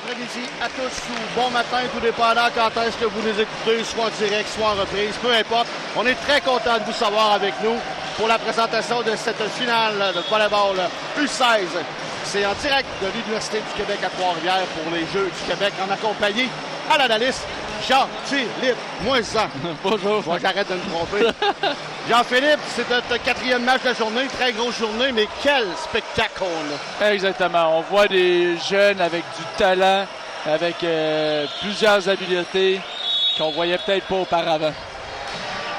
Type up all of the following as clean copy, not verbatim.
après-midi à tous ou bon matin, tout dépendant quand est-ce que vous nous écoutez, soit en direct, soit en reprise, peu importe. On est très content de vous savoir avec nous pour la présentation de cette finale de volleyball U16. C'est en direct de l'Université du Québec à Trois-Rivières pour les Jeux du Québec en accompagné à l'analyste Jean-Philippe Moisan. Bonjour. Moi, j'arrête de me tromper. Jean-Philippe, c'est notre quatrième match de la journée, très grosse journée, mais quel spectacle on a. Exactement. On voit des jeunes avec du talent, avec plusieurs habiletés qu'on voyait peut-être pas auparavant.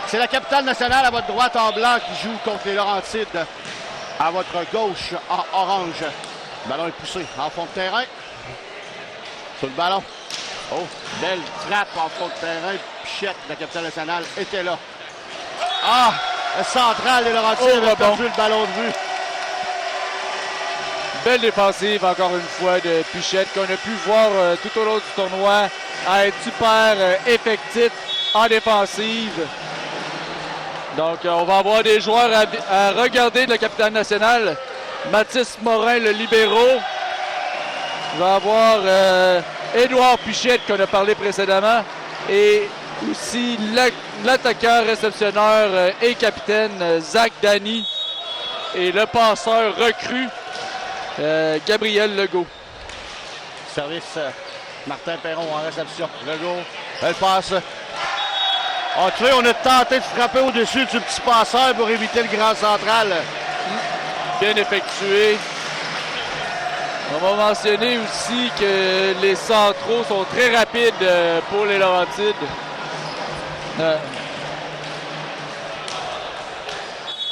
C'est la capitale nationale à votre droite en blanc qui joue contre les Laurentides à votre gauche en orange. Le ballon est poussé en fond de terrain. Sur le ballon. Oh, belle trappe en fond de terrain. Pichette de la capitale nationale était là. Ah, le central des Laurentides a perdu le ballon de vue. Belle défensive encore une fois de Pichette qu'on a pu voir tout au long du tournoi à être super effectif en défensive. Donc on va avoir des joueurs à regarder de la capitale nationale. Mathis Morin, le libéro. Il va avoir Édouard Pichette qu'on a parlé précédemment. Et aussi l'attaquant réceptionneur et capitaine Zach Dany. Et le passeur recru Gabriel Legault. Service Martin Perron en réception. Legault, elle passe. Ah, tu sais, on a tenté de frapper au-dessus du petit passeur pour éviter le grand central. Bien effectué. On va mentionner aussi que les centraux sont très rapides pour les Laurentides.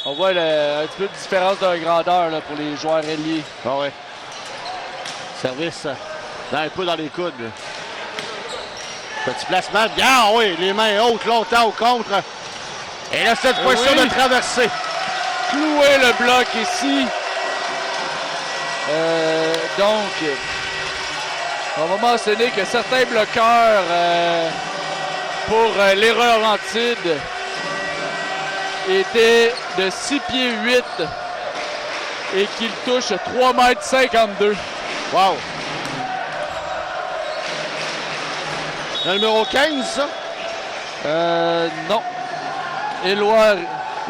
On voit un petit peu de différence de grandeur là, pour les joueurs ailiers. Ah ouais. Service un peu dans les coudes. Petit placement. Bien, oui, les mains hautes, longtemps au contre. Et là, cette fois-ci, oui. de traverser. Clouer le bloc ici. Donc, on va mentionner que certains bloqueurs pour les Laurentides étaient de 6 pieds 8 et qu'ils touchent 3,52 m. Wow! Le numéro 15, ça? Non. Éloi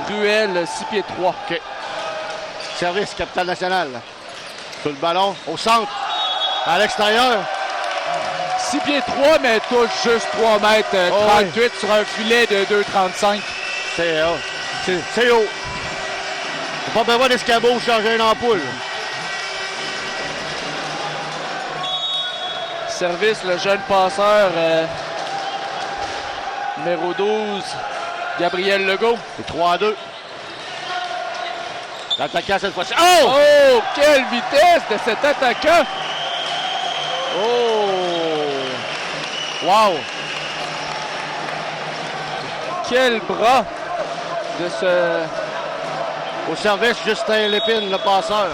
Ruel, 6 pieds 3. OK. Service, capitale nationale. Sur le ballon, au centre, à l'extérieur. 6 pieds 3, mais touche juste 3 mètres 38 oui. Sur un filet de 2,35. C'est haut. C'est haut. Faut pas besoin d'escabeau pour changer une ampoule. Service, le jeune passeur, numéro 12, Gabriel Legault. C'est 3-2. L'attaquant cette fois-ci. Oh! Oh! Quelle vitesse de cet attaquant! Oh! Wow! Quel bras de ce... Au service, Justin Lépine, le passeur.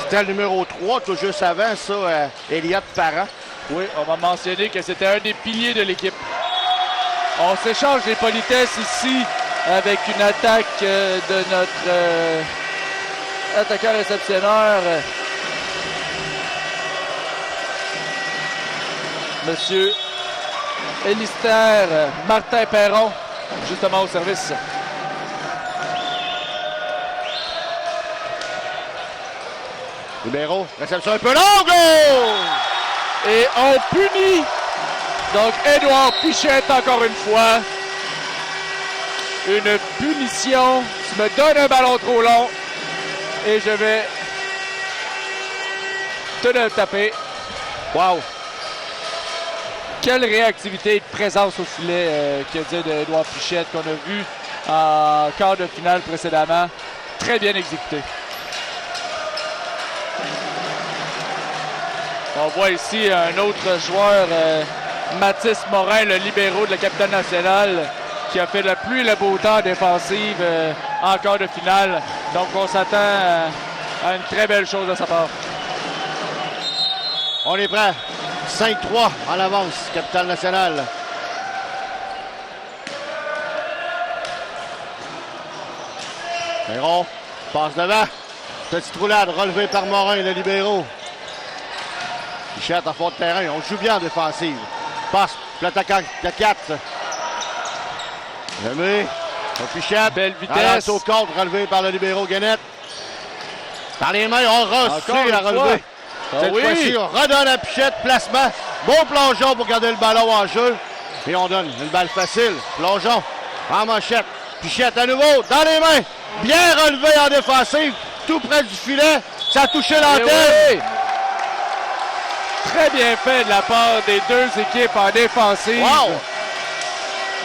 C'était le numéro 3, tout juste avant, ça, Elliott Parent. Oui, on va mentionner que c'était un des piliers de l'équipe. On s'échange les politesses ici avec une attaque de notre attaquant réceptionneur, Monsieur Élister Martin Perron, justement au service. Numéro, réception un peu longue! Et on punit donc Édouard Pichette encore une fois. Une punition. Tu me donnes un ballon trop long et je vais te le taper. Wow! Quelle réactivité et de présence au filet qu'il y a d'Édouard Pichette qu'on a vu en quart de finale précédemment. Très bien exécuté. On voit ici un autre joueur, Mathis Morin, le libéro de la capitale nationale, qui a fait la pluie et le beau temps défensive en quart de finale. Donc on s'attend à une très belle chose de sa part. On est prêt. 5-3 en avance, capitale nationale. Perron passe devant. Petite roulade relevée par Morin, le libéraux. Pichette en fond de terrain. On joue bien en défensive. Passe l'attaquant de 4. Jamais. Pichette. Belle vitesse. Au contre, relevé par le libéraux Guenette. Dans les mains, on réussit à relever. Cette fois-ci, on redonne à Pichette. Placement. Bon plongeon pour garder le ballon en jeu. Et on donne une balle facile. Plongeon en manchette. Pichette à nouveau dans les mains. Bien relevé en défensive. Tout près du filet. Ça a touché l'antenne. Très bien fait de la part des deux équipes en défensive. Wow!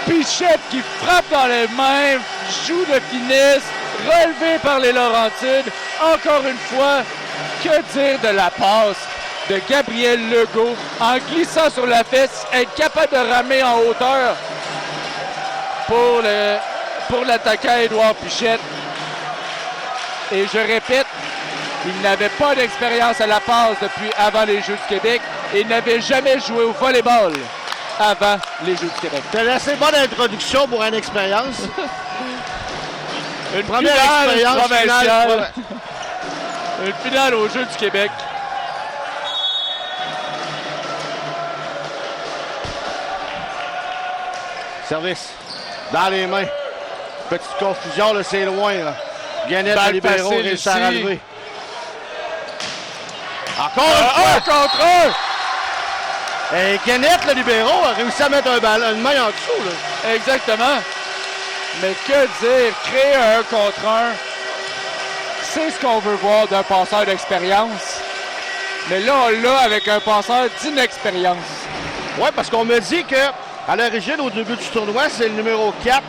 Pichette qui frappe dans les mains, joue de finesse, relevé par les Laurentides. Encore une fois, que dire de la passe de Gabriel Legault en glissant sur la fesse, être capable de ramer en hauteur pour l'attaquant Édouard Pichette. Et je répète, il n'avait pas d'expérience à la passe depuis avant les Jeux du Québec et il n'avait jamais joué au volleyball avant les Jeux du Québec. C'est une assez bonne introduction pour une expérience. Une première finale expérience provinciale. finale. Une finale aux Jeux du Québec. Service dans les mains. Petite confusion, là, c'est loin. Là. Guenette, le libéraux, réussit à relever. Encore un contre un! Et Guenette, le libéraux, a réussi à mettre une main en dessous. Là. Exactement. Mais que dire? Créer un contre un, c'est ce qu'on veut voir d'un passeur d'expérience. Mais là, on l'a avec un passeur d'inexpérience. Oui, parce qu'on me dit que à l'origine, au début du tournoi, c'est le numéro 4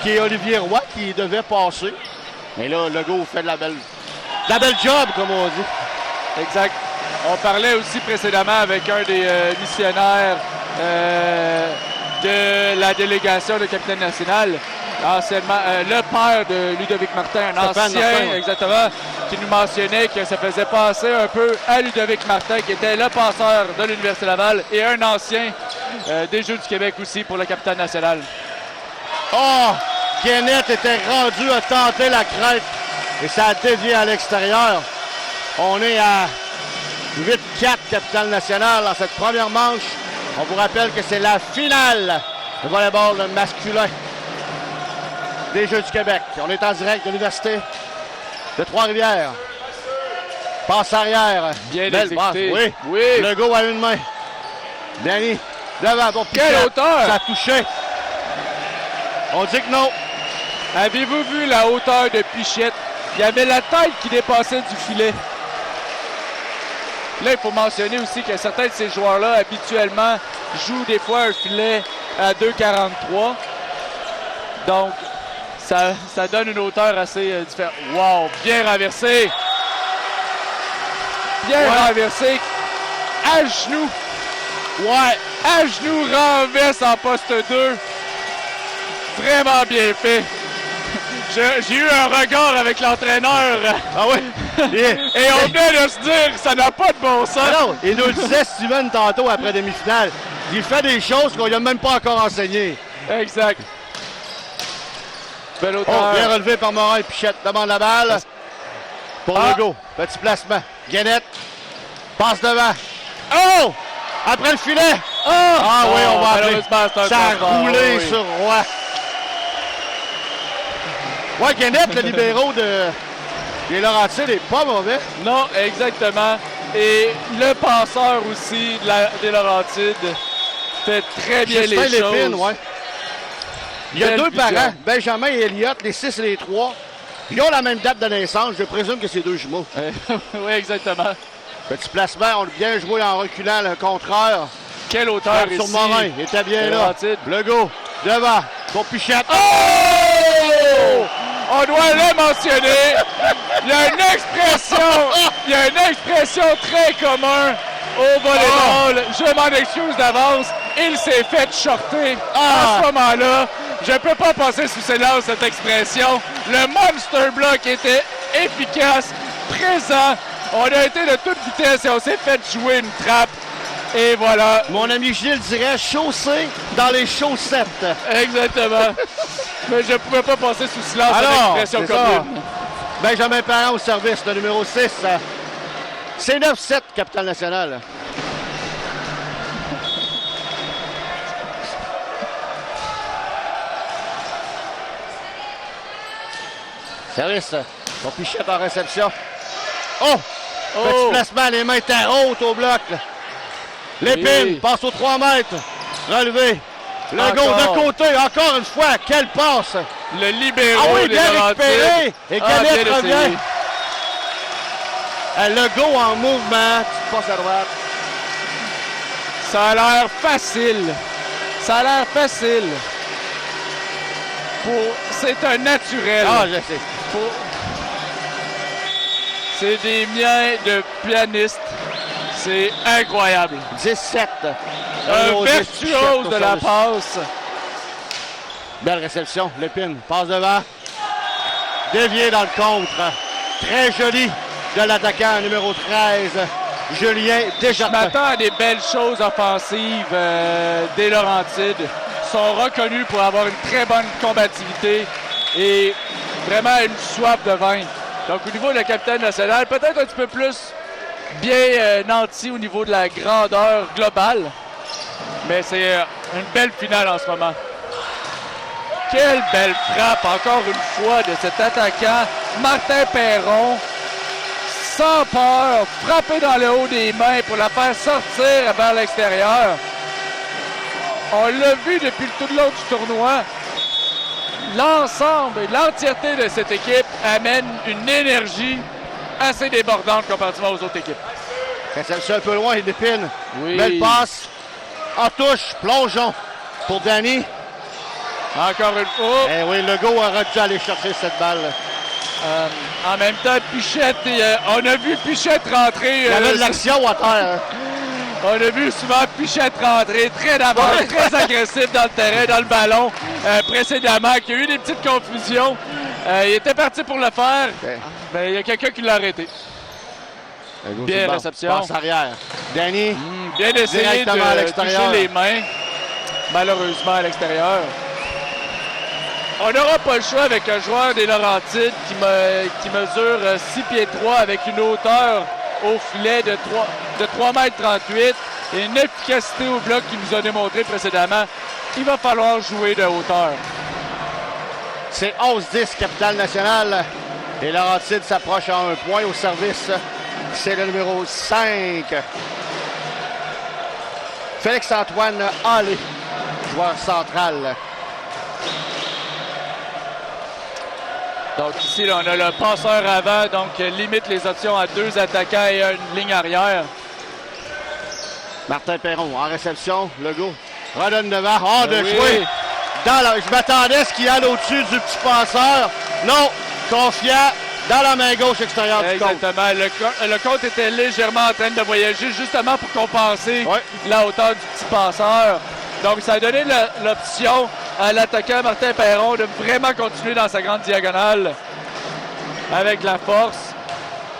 qui est Olivier Roy qui devait passer. Mais là, Legault fait de la belle job, comme on dit. Exact. On parlait aussi précédemment avec un des missionnaires de la délégation de capitaine national, anciennement, le père de Ludovic Martin, un ancien, exactement, qui nous mentionnait que ça faisait passer un peu à Ludovic Martin, qui était le passeur de l'Université Laval et un ancien des Jeux du Québec aussi pour le capitaine national. Oh! Guenette était rendu à tenter la crête et ça a dévié à l'extérieur. On est à 8-4 capitale nationale dans cette première manche. On vous rappelle que c'est la finale de volleyball masculin des Jeux du Québec. On est en direct de l'Université de Trois-Rivières. Passe arrière. Bien belle passe. Oui. Legault à une main. Danny devant pour Pichette. Quelle hauteur! Ça a touché. On dit que non. Avez-vous vu la hauteur de Pichette? Il y avait la tête qui dépassait du filet. Là, il faut mentionner aussi que certains de ces joueurs-là, habituellement, jouent des fois un filet à 2,43. Donc, ça donne une hauteur assez différente. Wow! Bien renversé! Bien renversé! À genoux! Ouais! À genoux, renverse en poste 2. Vraiment bien fait. J'ai eu un regard avec l'entraîneur. Ah oui? Et on venait de se dire, ça n'a pas de bon sens. Ah non, il nous le disait Steven tantôt après demi-finale. Il fait des choses qu'on lui a même pas encore enseignées. Exact. Belle hauteur. Oh, bien relevé par Morin et Pichette. Demande la balle. Pour Legault. Petit placement. Guenette. Passe devant. Oh! Après le filet. Ah oui, on va appeler. Ça a roulé sur Roy. Ouais, Guenette, le libéraux des Laurentides, n'est pas mauvais. Non, exactement. Et le passeur aussi des Laurentides fait très bien les choses. Lépine, ouais. Il y a deux parents, Benjamin et Elliott, les 6 et les 3. Ils ont la même date de naissance. Je présume que c'est deux jumeaux. Oui, exactement. Petit placement, on a bien joué en reculant le contreur. Quelle hauteur ici. Sur Morin, il était bien là. Laurentides. Legault, devant, pour Pichette. Oh! On doit le mentionner. Il y a une expression très commune au volleyball. Je m'en excuse d'avance. Il s'est fait shorter à ce moment-là. Je ne peux pas passer sous silence cette expression. Le Monster Block était efficace, présent. On a été de toute vitesse et on s'est fait jouer une trappe. Et voilà. Mon ami Gilles dirait chaussé dans les chaussettes. Exactement. Mais je ne pouvais pas passer sous silence cette expression commune. Benjamin Parent au service, le numéro 6. C'est 9-7, Capitale Nationale. Service. Pour Pichette en réception. Oh! Petit placement, les mains étaient hautes au bloc. Lépine passe aux 3 mètres. Relevé. Le go de côté, encore une fois. Quelle passe! Le libéro. Ah oui, bien récupéré. Et Gannett revient. Le go en mouvement. Tu passes à droite. Ça a l'air facile. Ça a l'air facile. C'est un naturel. Ah, je sais. C'est des miens de pianiste. C'est incroyable. 17. Un virtuose de la passe. Belle réception. Lépine passe devant. Dévié dans le contre. Très joli de l'attaquant numéro 13. Julien Desjardins. Je m'attends à des belles choses offensives des Laurentides. Ils sont reconnus pour avoir une très bonne combativité et vraiment une soif de vaincre. Donc au niveau de la capitaine nationale, peut-être un petit peu plus bien nanti au niveau de la grandeur globale. Mais c'est une belle finale en ce moment. Quelle belle frappe encore une fois de cet attaquant Martin Perron. Sans peur, frappé dans le haut des mains pour la faire sortir vers l'extérieur. On l'a vu depuis tout le long du tournoi. L'ensemble et l'entièreté de cette équipe amène une énergie assez débordante comparativement aux autres équipes. Réception un peu loin, il dépine. Oui. Belle passe. En touche, plongeon pour Danny. Encore une fois. Eh oui, Legault aurait dû aller chercher cette balle. En même temps, Pichette, on a vu Pichette rentrer. Il y avait de l'action à terre. On a vu souvent Pichette rentrer très d'avance, très agressif dans le terrain, dans le ballon précédemment, qu'il y a eu des petites confusions. Il était parti pour le faire, mais il y a quelqu'un qui l'a arrêté. Bien réception. Passe arrière. Danny. Bien essayé de toucher les mains. Malheureusement à l'extérieur. On n'aura pas le choix avec un joueur des Laurentides qui mesure 6 pieds 3 avec une hauteur au filet de 3 mètres 38 et une efficacité au bloc qu'il nous a démontré précédemment. Il va falloir jouer de hauteur. C'est 11-10, Capitale Nationale. Et Laurentides s'approche à 1 point au service. C'est le numéro 5. Félix-Antoine Hallé, joueur central. Donc ici, là, on a le passeur avant, donc limite les options à 2 attaquants et une ligne arrière. Martin Perron en réception. Legault redonne devant. Oh, de oui. jouer. Je m'attendais à ce qu'il aille au-dessus du petit passeur. Non, confiant dans la main gauche extérieure du compte. Exactement. Le compte était légèrement en train de voyager justement pour compenser la hauteur du petit passeur. Donc, ça a donné l'option à l'attaquant Martin Perron de vraiment continuer dans sa grande diagonale avec la force.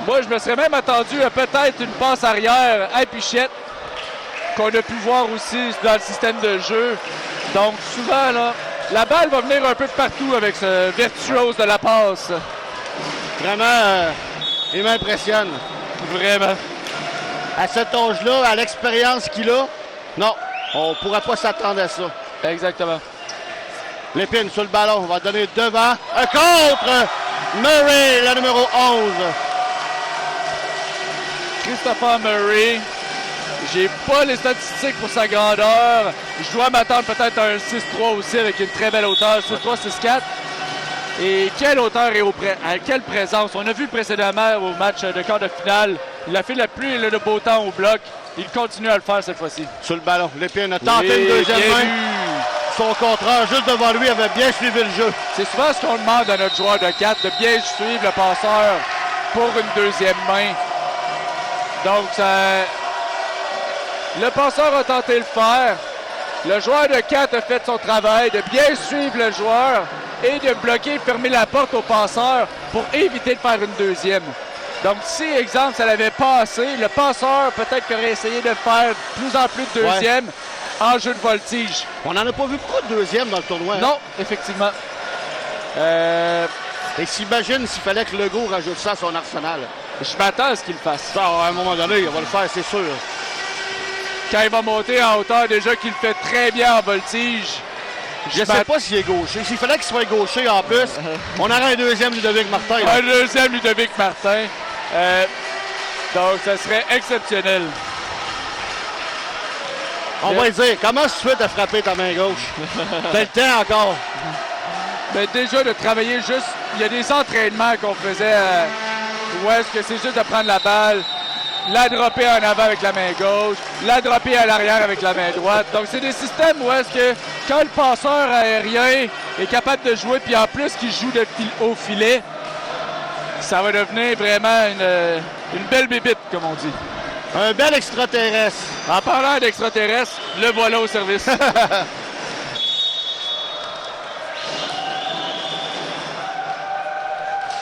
Moi, je me serais même attendu à peut-être une passe arrière à Pichette qu'on a pu voir aussi dans le système de jeu. Donc, souvent, là, la balle va venir un peu de partout avec ce virtuose de la passe. Vraiment, il m'impressionne. Vraiment. À cet âge-là, à l'expérience qu'il a, non. On ne pourra pas s'attendre à ça. Exactement. Lépine sur le ballon. On va donner devant. Un contre Murray, le numéro 11. Christopher Murray. J'ai pas les statistiques pour sa grandeur. Je dois m'attendre peut-être à un 6-3 aussi avec une très belle hauteur. 6-3, 6-4. Et quelle hauteur et quelle présence. On a vu précédemment au match de quart de finale. Il a fait la pluie et le beau temps au bloc. Il continue à le faire cette fois-ci. Sur le ballon, Lépine a tenté une deuxième main. Son contraire, juste devant lui, avait bien suivi le jeu. C'est souvent ce qu'on demande à notre joueur de 4, de bien suivre le passeur pour une deuxième main. Donc, le passeur a tenté le faire. Le joueur de 4 a fait son travail de bien suivre le joueur et de bloquer et fermer la porte au passeur pour éviter de faire une deuxième. Donc, si, exemple, ça l'avait passé, le passeur peut-être qu'il aurait essayé de faire plus en plus de deuxième en jeu de voltige. On n'en a pas vu beaucoup de deuxième dans le tournoi. Non, effectivement. Et s'imagine s'il fallait que Legault rajoute ça à son arsenal. Je m'attends à ce qu'il le fasse. Ça, à un moment donné, il va le faire, c'est sûr. Quand il va monter en hauteur, déjà qu'il le fait très bien en voltige. Je ne sais pas s'il est gaucher. S'il fallait qu'il soit gaucher en plus, on aurait un deuxième Ludovic Martin. Là. Un deuxième Ludovic Martin. Donc, ça serait exceptionnel. On va lui dire, comment tu fais de frapper ta main gauche? T'as le temps encore. Ben, déjà, de travailler juste... Il y a des entraînements qu'on faisait où est-ce que c'est juste de prendre la balle, la dropper en avant avec la main gauche, la dropper à l'arrière avec la main droite. Donc, c'est des systèmes où est-ce que quand le passeur aérien est capable de jouer, puis en plus qu'il joue au filet, ça va devenir vraiment une belle bébite, comme on dit. Un bel extraterrestre. En parlant d'extraterrestre, le voilà au service.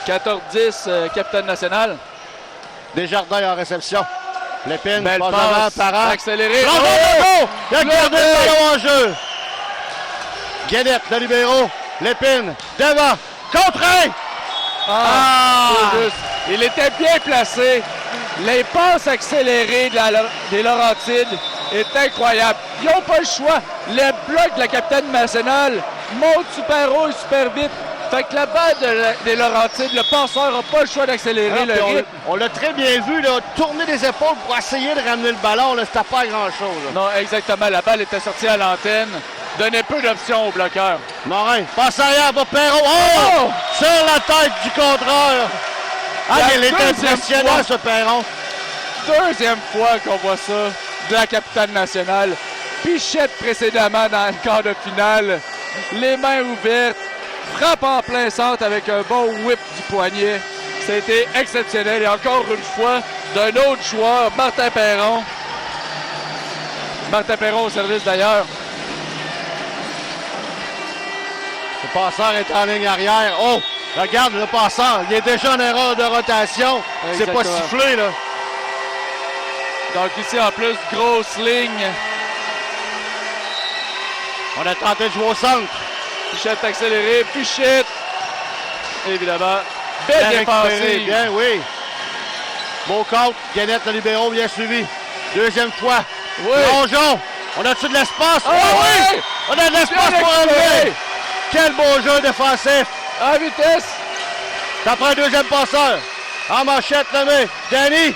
14-10, capitaine national. Desjardins en réception. Lépine, Belle passe passe, avant, Parent. accéléré. Oh! Il a gardé Lépine! le ballon en jeu. Guédette, le libéro. Lépine, devant, contré. C'est juste. Il était bien placé. Les passes accélérées des Laurentides est incroyable. Ils n'ont pas le choix. Le bloc de la capitaine nationale monte super haut et super vite. Fait que la balle des Laurentides, le passeur n'a pas le choix d'accélérer le rythme. On l'a très bien vu, là, tourner les épaules pour essayer de ramener le ballon. C'était pas grand-chose. Non, exactement. La balle était sortie à l'antenne. Donnait peu d'options au bloqueur. Morin, passe arrière pour Perron. Oh! Sur la tête du contreur. Ah, il est impressionnant, ce Perron. Deuxième fois qu'on voit ça de la capitale nationale. Pichette précédemment dans le quart de finale. Les mains ouvertes. Frappe en plein centre avec un bon whip du poignet. C'était exceptionnel. Et encore une fois, d'un autre joueur, Martin Perron. Martin Perron au service d'ailleurs. Le passeur est en ligne arrière. Oh! Regarde le passeur. Il est déjà en erreur de rotation. C'est pas sifflé, là. Donc ici, en plus, grosse ligne. On a tenté de jouer au centre. Pichette accéléré. Pichette. Évidemment. Belle défensive. Bien, oui. Beau compte. Guénette, le libéro, bien suivi. Deuxième fois. Oui. Plongeon. On a-tu de l'espace? Oh, oui! On a de l'espace pour enlever. Quel beau jeu défensif. En vitesse. Ça prend un deuxième passeur. En manchette, nommé. Danny.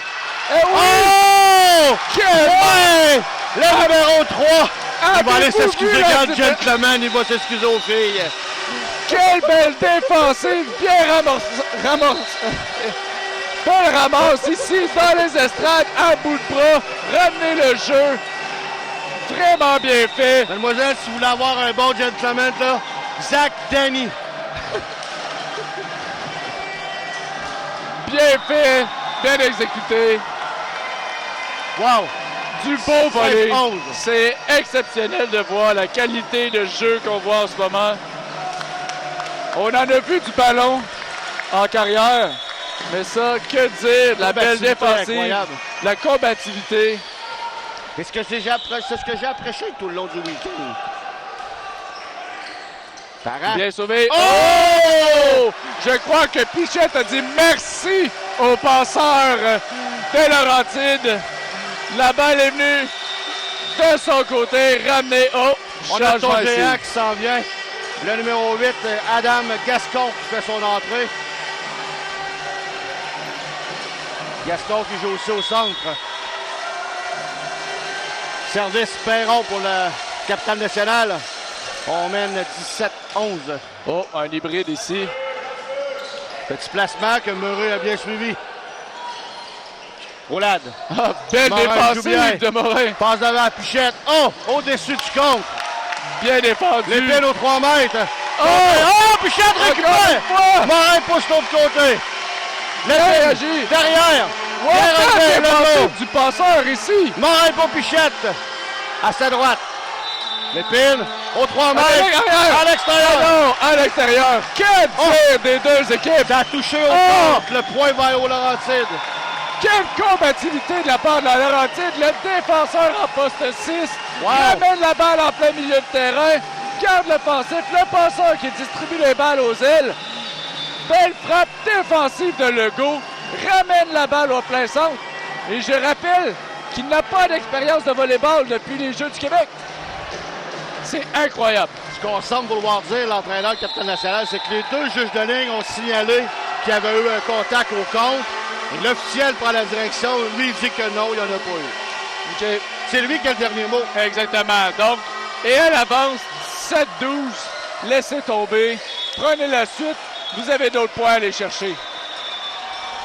Eh oui! Oh! Quel Ouais! Le numéro 3. Il va aller Avez-vous s'excuser vu quand la- gentleman, il va s'excuser aux filles. Quelle belle défensive! Bien belle ramasse ici dans les estrades, à bout de bras. Ramener le jeu. Vraiment bien fait. Mademoiselle, si vous voulez avoir un bon gentleman, là, Zach Danny. Bien fait. Bien exécuté. Wow! Du beau volley. 5-11. C'est exceptionnel de voir la qualité de jeu qu'on voit en ce moment. On en a vu du ballon en carrière. Mais ça, que dire de la belle défensive, Incroyable. la combativité. C'est ce que j'ai apprécié tout le long du week-end. Parent. Bien sauvé. Oh! Je crois que Pichette a dit merci au passeur de Laurentide. La balle est venue de son côté, ramenée. Oh, On a ton changement ici. géant qui s'en vient. Le numéro 8, Adam Gascon, qui fait son entrée. Gascon qui joue aussi au centre. Service Perron pour le capitaine national. On mène 17-11. Oh, un hybride ici. Petit placement que Murray a bien suivi. Roulade. Ah, belle Morin joue bien. défensive de Morin. Passe devant à Pichette. Oh! Au-dessus du compte. Bien défendu. L'épine aux 3 mètres. Oh! Oh! Pichette Encore récupère. une fois. Morin pousse de l'autre côté. Bien L'épine réagi. derrière. Oh, Bien relevé, le défensive lot. du passeur ici. Morin pour Pichette. À sa droite. L'épine aux 3 mètres. Arrière. À l'extérieur. Non, à l'extérieur. Quel tir des deux équipes. Ça a touché au Oh! porte. Le point va au Laurentide. Quelle combativité de la part de la Laurentide. Le défenseur en poste 6 Wow. ramène la balle en plein milieu de terrain. Garde l'offensif. Le passeur qui distribue les balles aux ailes. Belle frappe défensive de Legault. Ramène la balle au plein centre. Et je rappelle qu'il n'a pas d'expérience de volleyball depuis les Jeux du Québec. C'est incroyable. Ce qu'on semble vouloir dire, l'entraîneur, le capitaine national, c'est que les deux juges de ligne ont signalé qu'il y avait eu un contact au contre. Et l'officiel prend la direction. Lui, il dit que non, il n'y en a pas eu. Okay. C'est lui qui a le dernier mot. Exactement. Donc, et elle avance 7-12. Laissez tomber. Prenez la suite. Vous avez d'autres points à aller chercher.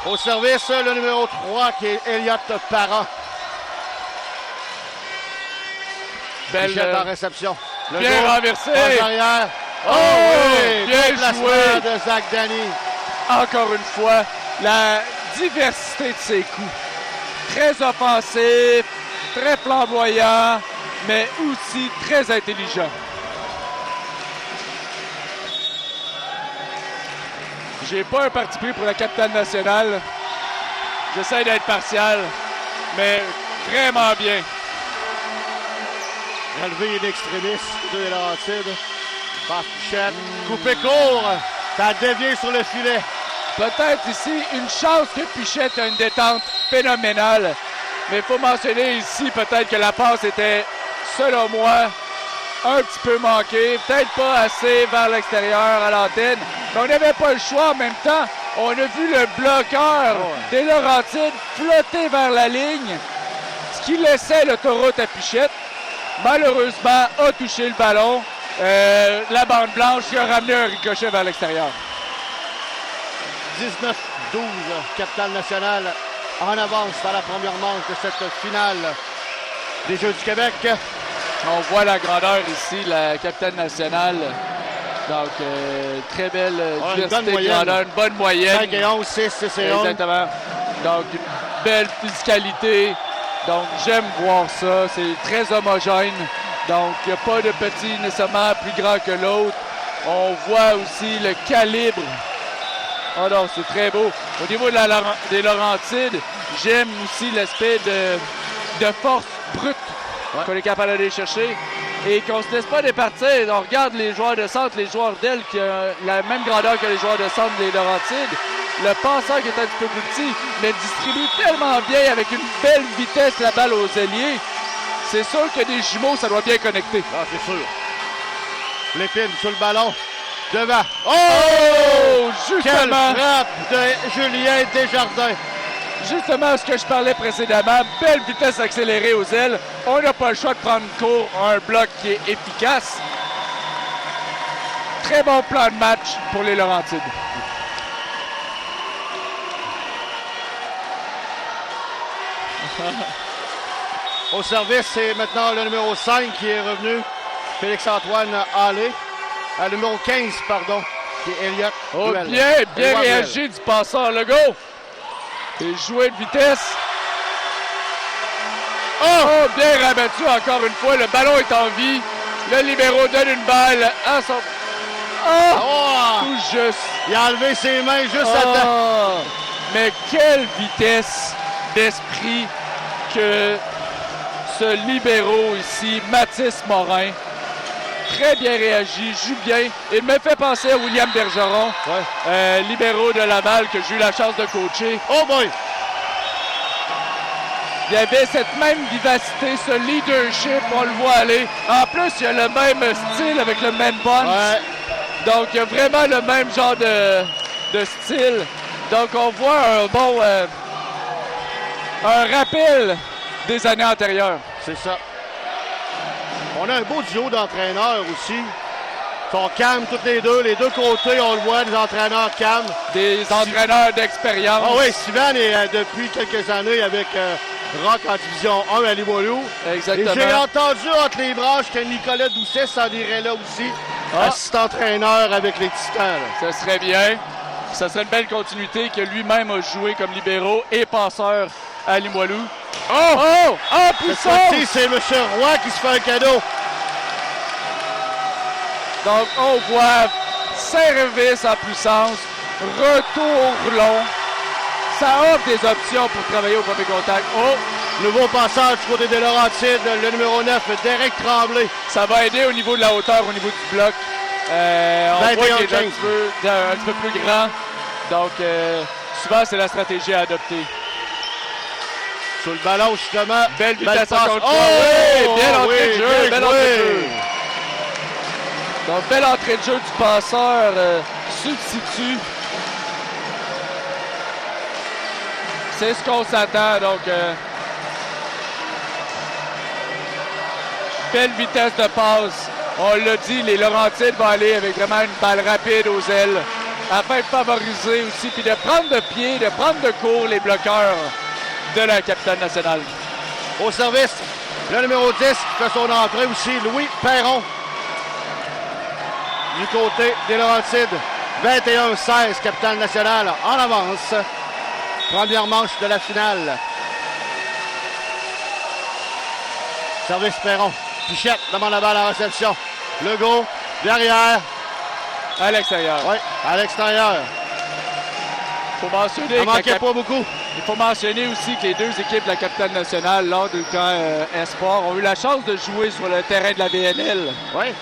Au service, le numéro 3 qui est Elliott Parent. Belle en réception. Le bien renversé. En arrière. Oh, oui! Bien joué de Zach Danny. Encore une fois, la diversité de ses coups. Très offensif, très flamboyant, mais aussi très intelligent. J'ai pas un parti pris pour la capitaine nationale. J'essaie d'être partial, mais vraiment bien. Relevé in extremis de Laurentides. Passe Pichette. Coupé court. Ça dévient sur le filet. Peut-être ici une chance que Pichette a une détente phénoménale. Mais il faut mentionner ici peut-être que la passe était, selon moi, un petit peu manquée. Peut-être pas assez vers l'extérieur à l'antenne. Mais on n'avait pas le choix en même temps. On a vu le bloqueur des Laurentides flotter vers la ligne. Ce qui laissait l'autoroute à Pichette. Malheureusement, a touché le ballon. La bande blanche qui a ramené un ricochet vers l'extérieur. 19-12, capitale nationale en avance dans la première manche de cette finale des Jeux du Québec. On voit la grandeur ici, la capitaine nationale. Donc, très belle diversité de grandeur, une bonne moyenne. 5 et 11, 6, 6 et 11. Exactement. Donc, une belle physicalité. Donc, j'aime voir ça. C'est très homogène. Donc, il n'y a pas de petit nécessairement plus grand que l'autre. On voit aussi le calibre. Oh non, c'est très beau. Au niveau des Laurentides, j'aime aussi l'aspect de force brute qu'on est capable d'aller chercher. Et qu'on ne se laisse pas départir. On regarde les joueurs de centre, les joueurs d'aile qui ont la même grandeur que les joueurs de centre des Laurentides. Le passeur qui est un petit peu plus petit, mais distribue tellement bien avec une belle vitesse la balle aux ailiers. C'est sûr que des jumeaux, ça doit bien connecter. Ah, c'est sûr. Lépine sur le ballon. Devant. Oh! Justement! Quelle frappe de Julien Desjardins. Justement, ce que je parlais précédemment, belle vitesse accélérée aux ailes. On n'a pas le choix de prendre court un bloc qui est efficace. Très bon plan de match pour les Laurentides. Au service, c'est maintenant le numéro 5 qui est revenu. Félix-Antoine Hallé. Le numéro 15, pardon, qui est Elliott. Oh, bien réagi du passeur Legault. Et joué de vitesse. Oh, bien rabattu encore une fois. Le ballon est en vie. Le libéro donne une balle à son... Oh! Tout juste. Il a enlevé ses mains juste à temps. Mais quelle vitesse d'esprit que ce libéro ici, Mathis Morin. Très bien réagi, joue bien. Il me fait penser à William Bergeron, libéraux de Laval que j'ai eu la chance de coacher. Oh boy! Il y avait cette même vivacité, ce leadership, on le voit aller. En plus, il y a le même style avec le même punch. Ouais. Donc, il y a vraiment le même genre de style. Donc, on voit un bon... un rappel des années antérieures. C'est ça. On a un beau duo d'entraîneurs aussi. Ils sont calmes tous les deux côtés, on le voit, des entraîneurs calmes. Des entraîneurs d'expérience. Ah oui, Sylvain est depuis quelques années avec Rock en division 1 à Limoilou. Exactement. Et j'ai entendu entre les branches que Nicolas Doucet s'en irait là aussi. Assistant-entraîneur avec les Titans. Ça serait bien. Ça serait une belle continuité que lui-même a joué comme libéraux et passeur à Limoilou. En puissance! C'est M. Roy qui se fait un cadeau. Donc, on voit service en puissance, retour long. Ça offre des options pour travailler au premier contact. Nouveau passage du côté des Laurentides, le numéro 9, Derek Tremblay. Ça va aider au niveau de la hauteur, au niveau du bloc. On voit qu'il est un petit peu plus grand. Donc, souvent, c'est la stratégie à adopter. Sur le ballon, justement. Belle vitesse encore une fois. Oh! Oui, belle entrée de jeu, bien belle joué. entrée de jeu. Donc, belle entrée de jeu du passeur. Substitut. C'est ce qu'on s'attend. Donc, belle vitesse de passe. On l'a dit, les Laurentides vont aller avec vraiment une balle rapide aux ailes afin de favoriser aussi, puis de prendre de pied, de prendre de court les bloqueurs de la capitale nationale. Au service, le numéro 10 qui fait son entrée aussi, Louis Perron. Du côté des Laurentides, 21-16, capitale nationale en avance. Première manche de la finale. Service Perron. Pichette demande la balle à la réception. Legault, derrière. À l'extérieur. Oui, à l'extérieur. Il faut mentionner Ça manquait pas beaucoup. Il faut mentionner aussi que les deux équipes de la capitale nationale, lors du camp Espoir, ont eu la chance de jouer sur le terrain de la VNL. Oui.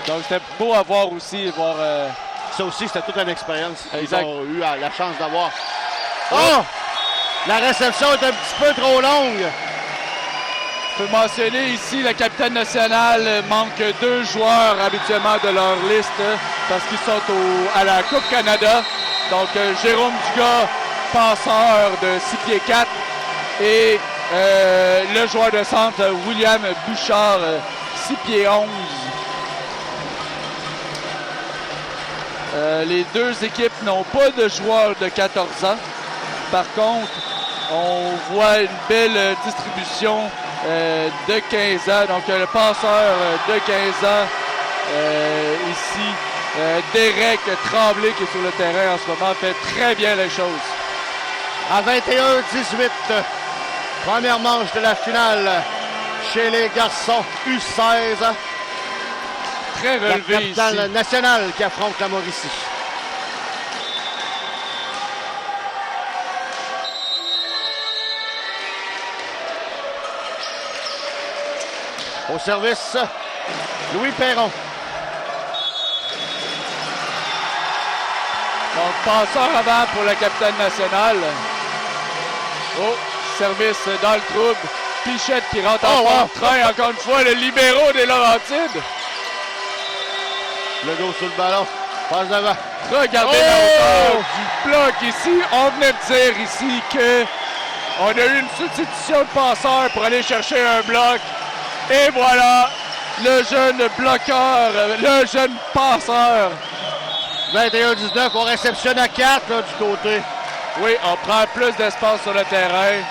Donc, c'était beau à voir aussi. Ça aussi, c'était toute une expérience. Exact. Ils ont eu la chance d'avoir. Oh! La réception est un petit peu trop longue. Je peux mentionner ici, la capitale nationale manque 2 joueurs habituellement de leur liste parce qu'ils sont à la Coupe Canada. Donc, Jérôme Dugas, passeur de 6 pieds 4 et le joueur de centre, William Bouchard, 6 pieds 11. Les deux équipes n'ont pas de joueurs de 14 ans. Par contre, on voit une belle distribution de 15 ans. Donc, le passeur de 15 ans ici, Derek Tremblay, qui est sur le terrain en ce moment, fait très bien les choses. À 21-18, première manche de la finale chez les garçons U16. Très relevé la ici. capitale nationale qui affronte la Mauricie. Au service, Louis Perron. Donc, passeur avant pour la capitale nationale. Oh, service dans le trouble. Pichette qui rentre en train. Encore une fois, le libéraux des Laurentides. Legault sur le ballon. Passe devant. Regardez la hauteur du bloc ici. On venait de dire ici que on a eu une substitution de passeur pour aller chercher un bloc. Et voilà, le jeune bloqueur, le jeune passeur. 21-19, on réceptionne à 4 là, du côté. Oui, on prend plus d'espace sur le terrain.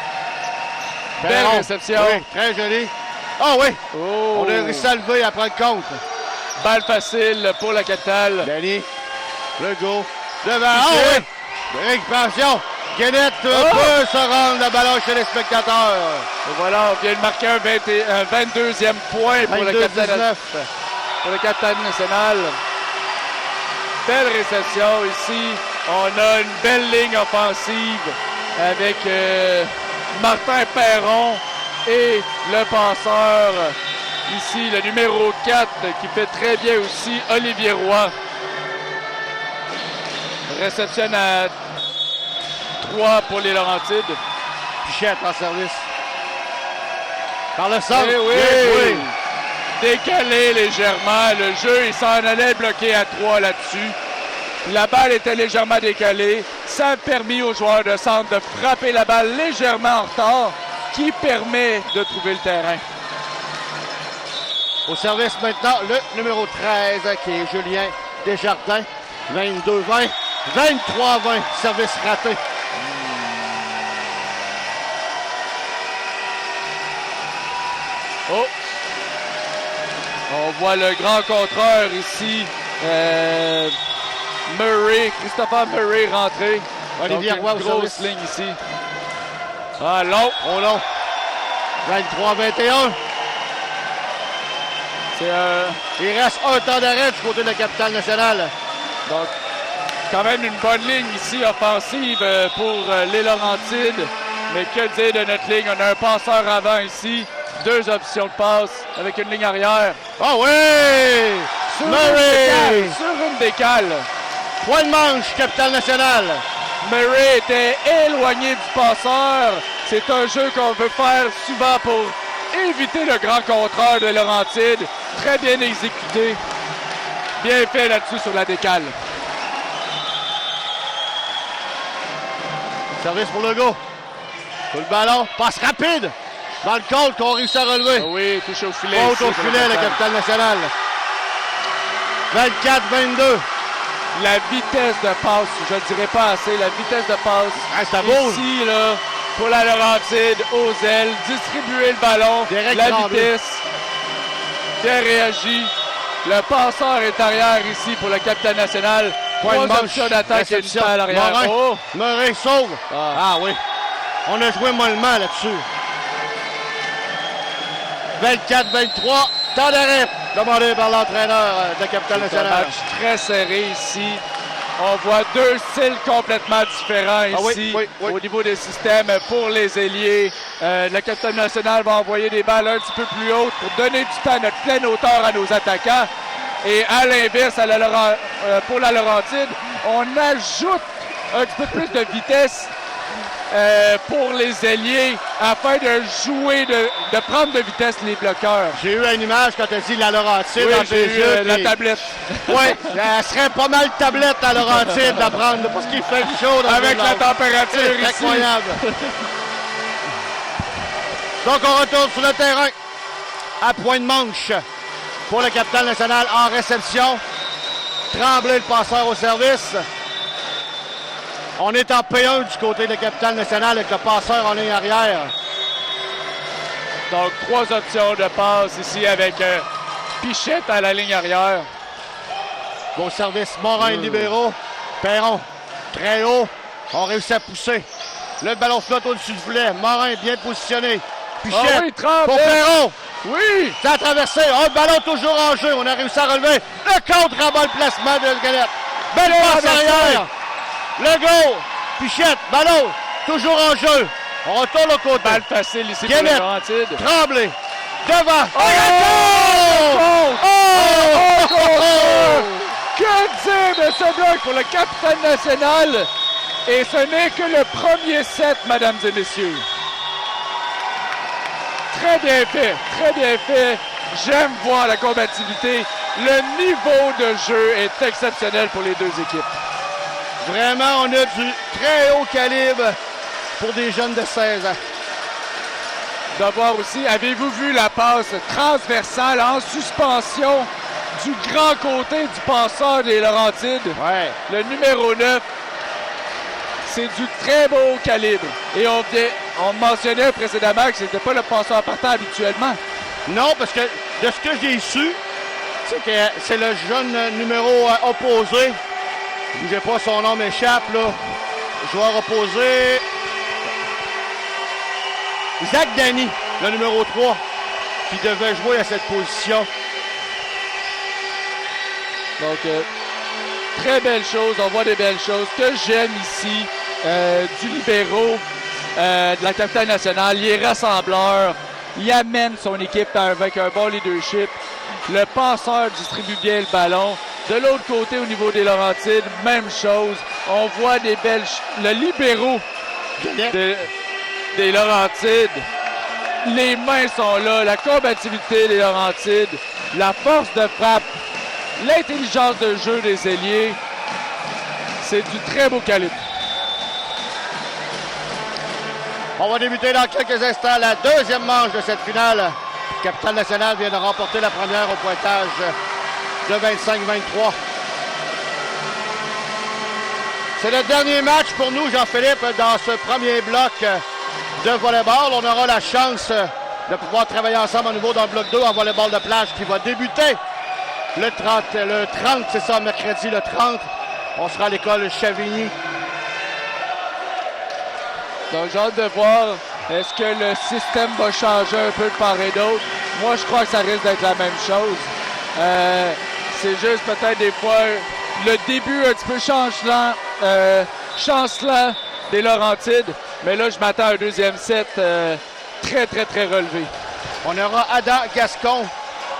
Belle réception. Oui, très joli. Ah oui, Oh. on a réussi à lever et à prendre compte. Balle facile pour la capitale. Denis, Legault, devant. Ah oui, récupération. Kenneth peut se rendre le ballon chez les spectateurs. Et voilà, on vient de marquer un 22e point pour la capitale nationale. Belle réception ici. On a une belle ligne offensive avec Martin Perron et le passeur ici, le numéro 4 qui fait très bien aussi, Olivier Roy. Réceptionne à 3 pour les Laurentides. Pichette en service. Par le centre. Oui. Décalé légèrement. Le jeu, il s'en allait bloquer à 3 là-dessus. La balle était légèrement décalée. Ça a permis aux joueurs de centre de frapper la balle légèrement en retard, qui permet de trouver le terrain. Au service maintenant, le numéro 13, qui est Julien Desjardins. 22-20. 23-20. Service raté. Oh! On voit le grand contreur ici. Christopher Murray rentré. Olivier Roy au grosse service. ligne ici. Ah, long. Oh long. 23-21. Il reste un temps d'arrêt du côté de la capitale nationale. Donc, quand même une bonne ligne ici offensive pour les Laurentides. Mais que dire de notre ligne? On a un passeur avant ici. 2 options de passe avec une ligne arrière. Ah oui! Sur une décale. Point de manche, capitale nationale. Murray était éloigné du passeur. C'est un jeu qu'on veut faire souvent pour éviter le grand contreur de Laurentide. Très bien exécuté. Bien fait là-dessus sur la décale. Service pour le gars. Sur le ballon. Passe rapide. Dans le compte qu'on réussit à relever. Oui, touche au filet. Faute au filet, le Capitale Nationale. 24-22. La vitesse de passe, je ne dirais pas assez, la vitesse de passe. Ah, c'est beau. Ici, là, pour la Laurentide, aux ailes, distribuer le ballon, Derek la Tremblay. vitesse. Bien réagi. Le passeur est arrière ici pour le Capitale National. Point de Trois manche. options d'attaque et une Réception. balle arrière. Morin. Oh! Murray sauve. Ah. Oui. On a joué mollement là-dessus. 24-23. Temps d'arrêt demandé par l'entraîneur de Capitale C'est un Nationale. match très serré ici. On voit deux styles complètement différents ici oui. au niveau des systèmes pour les ailiers. Le Capitale National va envoyer des balles un petit peu plus hautes pour donner du temps à notre pleine hauteur à nos attaquants. Et à l'inverse, pour la Laurentide, on ajoute un petit peu plus de vitesse pour les ailiers afin de jouer, de prendre de vitesse les bloqueurs. J'ai eu une image quand tu as dit la Laurentide Oui, dans tes j'ai eu yeux. la puis- tablette. Oui, elle serait pas mal tablette à Laurentide à prendre parce qu'il fait chaud dans Avec le la village. température C'est ici. incroyable. Donc on retourne sur le terrain à point de manche pour le Capitale National en réception. Tremblay le passeur au service. On est en P1 du côté de Capitale National avec le passeur en ligne arrière. Donc, trois options de passe ici avec Pichette à la ligne arrière. Beau service, Morin libéraux. Perron, très haut. On réussit à pousser. Le ballon flotte au-dessus du filet. Morin bien positionné. Pichette Ah oui, Tremblay. pour Perron. Oui! Ça a traversé. Oh, le ballon toujours en jeu. On a réussi à relever. Le contre-rabat le placement de Galette. Belle passe arrière. Le go. Pichette, ballon. Toujours en jeu. On retourne au côté. Balle facile ici pour Guémet. les Laurentides. Tremblay. Devant. Oh! Que dire de ce bloc pour le Capitale National? Et ce n'est que le premier set, mesdames et messieurs. Très bien fait, très bien fait. J'aime voir la combativité. Le niveau de jeu est exceptionnel pour les deux équipes. Vraiment, on a du très haut calibre pour des jeunes de 16 ans. De voir aussi, avez-vous vu la passe transversale en suspension du grand côté du passeur des Laurentides? Ouais. Le numéro 9, c'est du très beau calibre. Et on mentionnait précédemment que c'était pas le passeur partant habituellement. Non, parce que de ce que j'ai su, c'est que c'est le jeune numéro opposé. Bougez pas, son nom m'échappe, là. Joueur opposé. Zach Dany, le numéro 3, qui devait jouer à cette position. Donc, très belle chose. On voit des belles choses. Ce que j'aime ici, du libéraux de la Capitale Nationale, il est rassembleur. Il amène son équipe avec un bon leadership. Le passeur distribue bien le ballon. De l'autre côté, au niveau des Laurentides, même chose. On voit des belles... Le libéraux des Laurentides, les mains sont là. La combativité des Laurentides, la force de frappe, l'intelligence de jeu des ailiers, c'est du très beau calibre. On va débuter dans quelques instants la deuxième manche de cette finale. Capitale Nationale vient de remporter la première au pointage de 25-23. C'est le dernier match pour nous, Jean-Philippe, dans ce premier bloc de volleyball. On aura la chance de pouvoir travailler ensemble à nouveau dans le bloc 2 en volleyball de plage qui va débuter le 30, c'est ça, mercredi le 30. On sera à l'école Chavigny. Donc, j'ai hâte de voir, est-ce que le système va changer un peu de part et d'autre? Moi, je crois que ça risque d'être la même chose. C'est juste peut-être des fois le début un petit peu chancelant des Laurentides. Mais là, je m'attends à un deuxième set très, très, très relevé. On aura Adam Gascon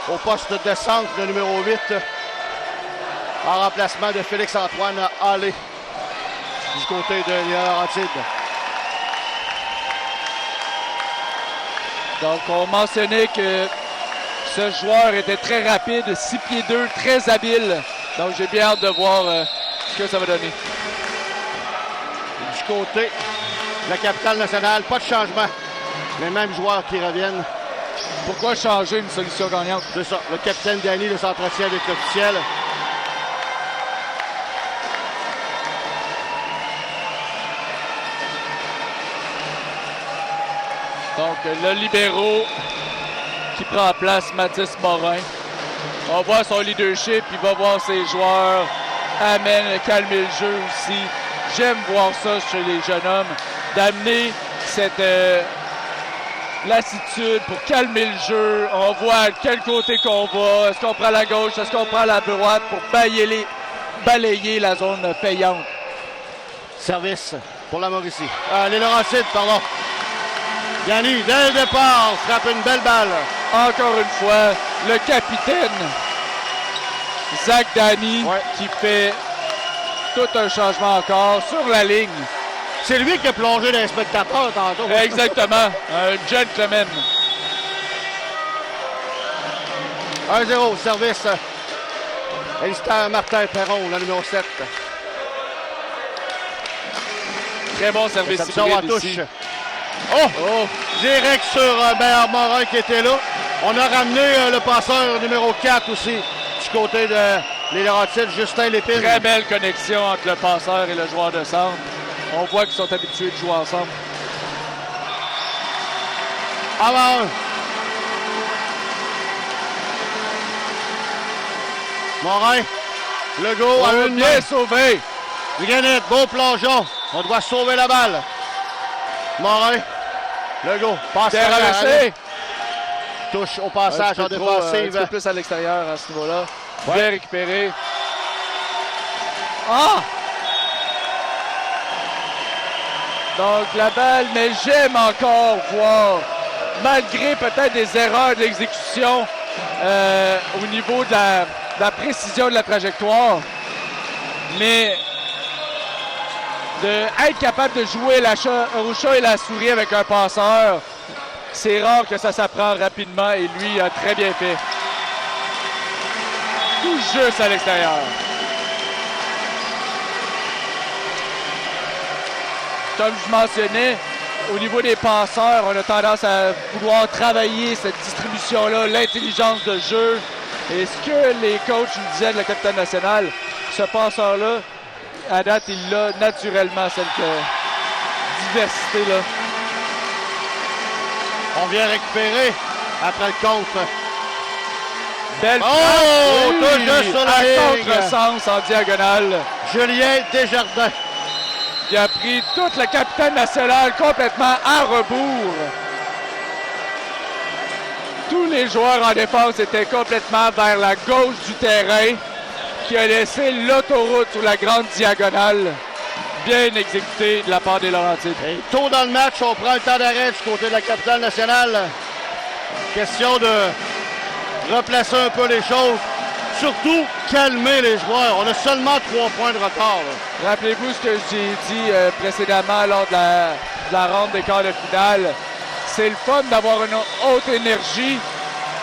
au poste de centre, le numéro 8, en remplacement de Félix-Antoine Hallé. du côté de les Laurentides. Donc, on mentionnait que ce joueur était très rapide, 6 pieds 2, très habile. Donc, j'ai bien hâte de voir ce que ça va donner. Du côté de la capitale nationale, pas de changement. Les mêmes joueurs qui reviennent. Pourquoi changer une solution gagnante? C'est ça. Le capitaine Danny s'entretient avec l'officiel. Donc, le libéro qui prend en place Mathis Morin. On va voir son leadership, il va voir ses joueurs. Amène, calmer le jeu aussi. J'aime voir ça chez les jeunes hommes, d'amener cette lassitude pour calmer le jeu. On voit à quel côté qu'on va. Est-ce qu'on prend la gauche, est-ce qu'on prend la droite pour balayer la zone payante. Service pour la Mauricie. Les Laurentides, pardon. Yanni, dès le départ, frappe une belle balle. Encore une fois, le capitaine Zach Danny qui fait tout un changement encore sur la ligne. C'est lui qui a plongé les spectateurs tantôt. Exactement, un gentleman. 1-0, service. Alistair Martin Perron, le numéro 7. Très bon service hybride ici. Oh! Direct sur Béar Morin qui était là. On a ramené le passeur numéro 4 aussi du côté de les Laurentides, Justin Lépine. Très belle connexion entre le passeur et le joueur de centre. On voit qu'ils sont habitués de jouer ensemble. Avant. Morin. Legault à une bien main. sauvé. Granit, beau plongeon. On doit sauver la balle. Morin. Legault. Passe Terrassé. Touche au passage en défensive. Un petit peu plus à l'extérieur à ce niveau-là. Bien récupéré. Ah! Donc la balle, mais j'aime encore voir, malgré peut-être des erreurs d'exécution au niveau de la précision de la trajectoire, mais d'être capable de jouer au chat et la souris avec un passeur, c'est rare que ça s'apprend rapidement et lui a très bien fait. Tout juste à l'extérieur. Comme je mentionnais, au niveau des passeurs, on a tendance à vouloir travailler cette distribution-là, l'intelligence de jeu. Et ce que les coachs nous disaient de la capitale nationale, ce passeur-là, à date, il a naturellement cette diversité-là. On vient récupérer après le contre. Belle oui, touche de sur la à ligne. contre-sens en diagonale. Julien Desjardins. Il a pris toute la capitale nationale complètement à rebours. Tous les joueurs en défense étaient complètement vers la gauche du terrain, qui a laissé l'autoroute sur la grande diagonale. Bien exécuté de la part des Laurentides. Et tôt dans le match, on prend le temps d'arrêt du côté de la capitale nationale. Question de replacer un peu les choses. Surtout, calmer les joueurs. On a seulement 3 points de retard. Rappelez-vous ce que j'ai dit précédemment lors de la ronde des quarts de finale. C'est le fun d'avoir une haute énergie.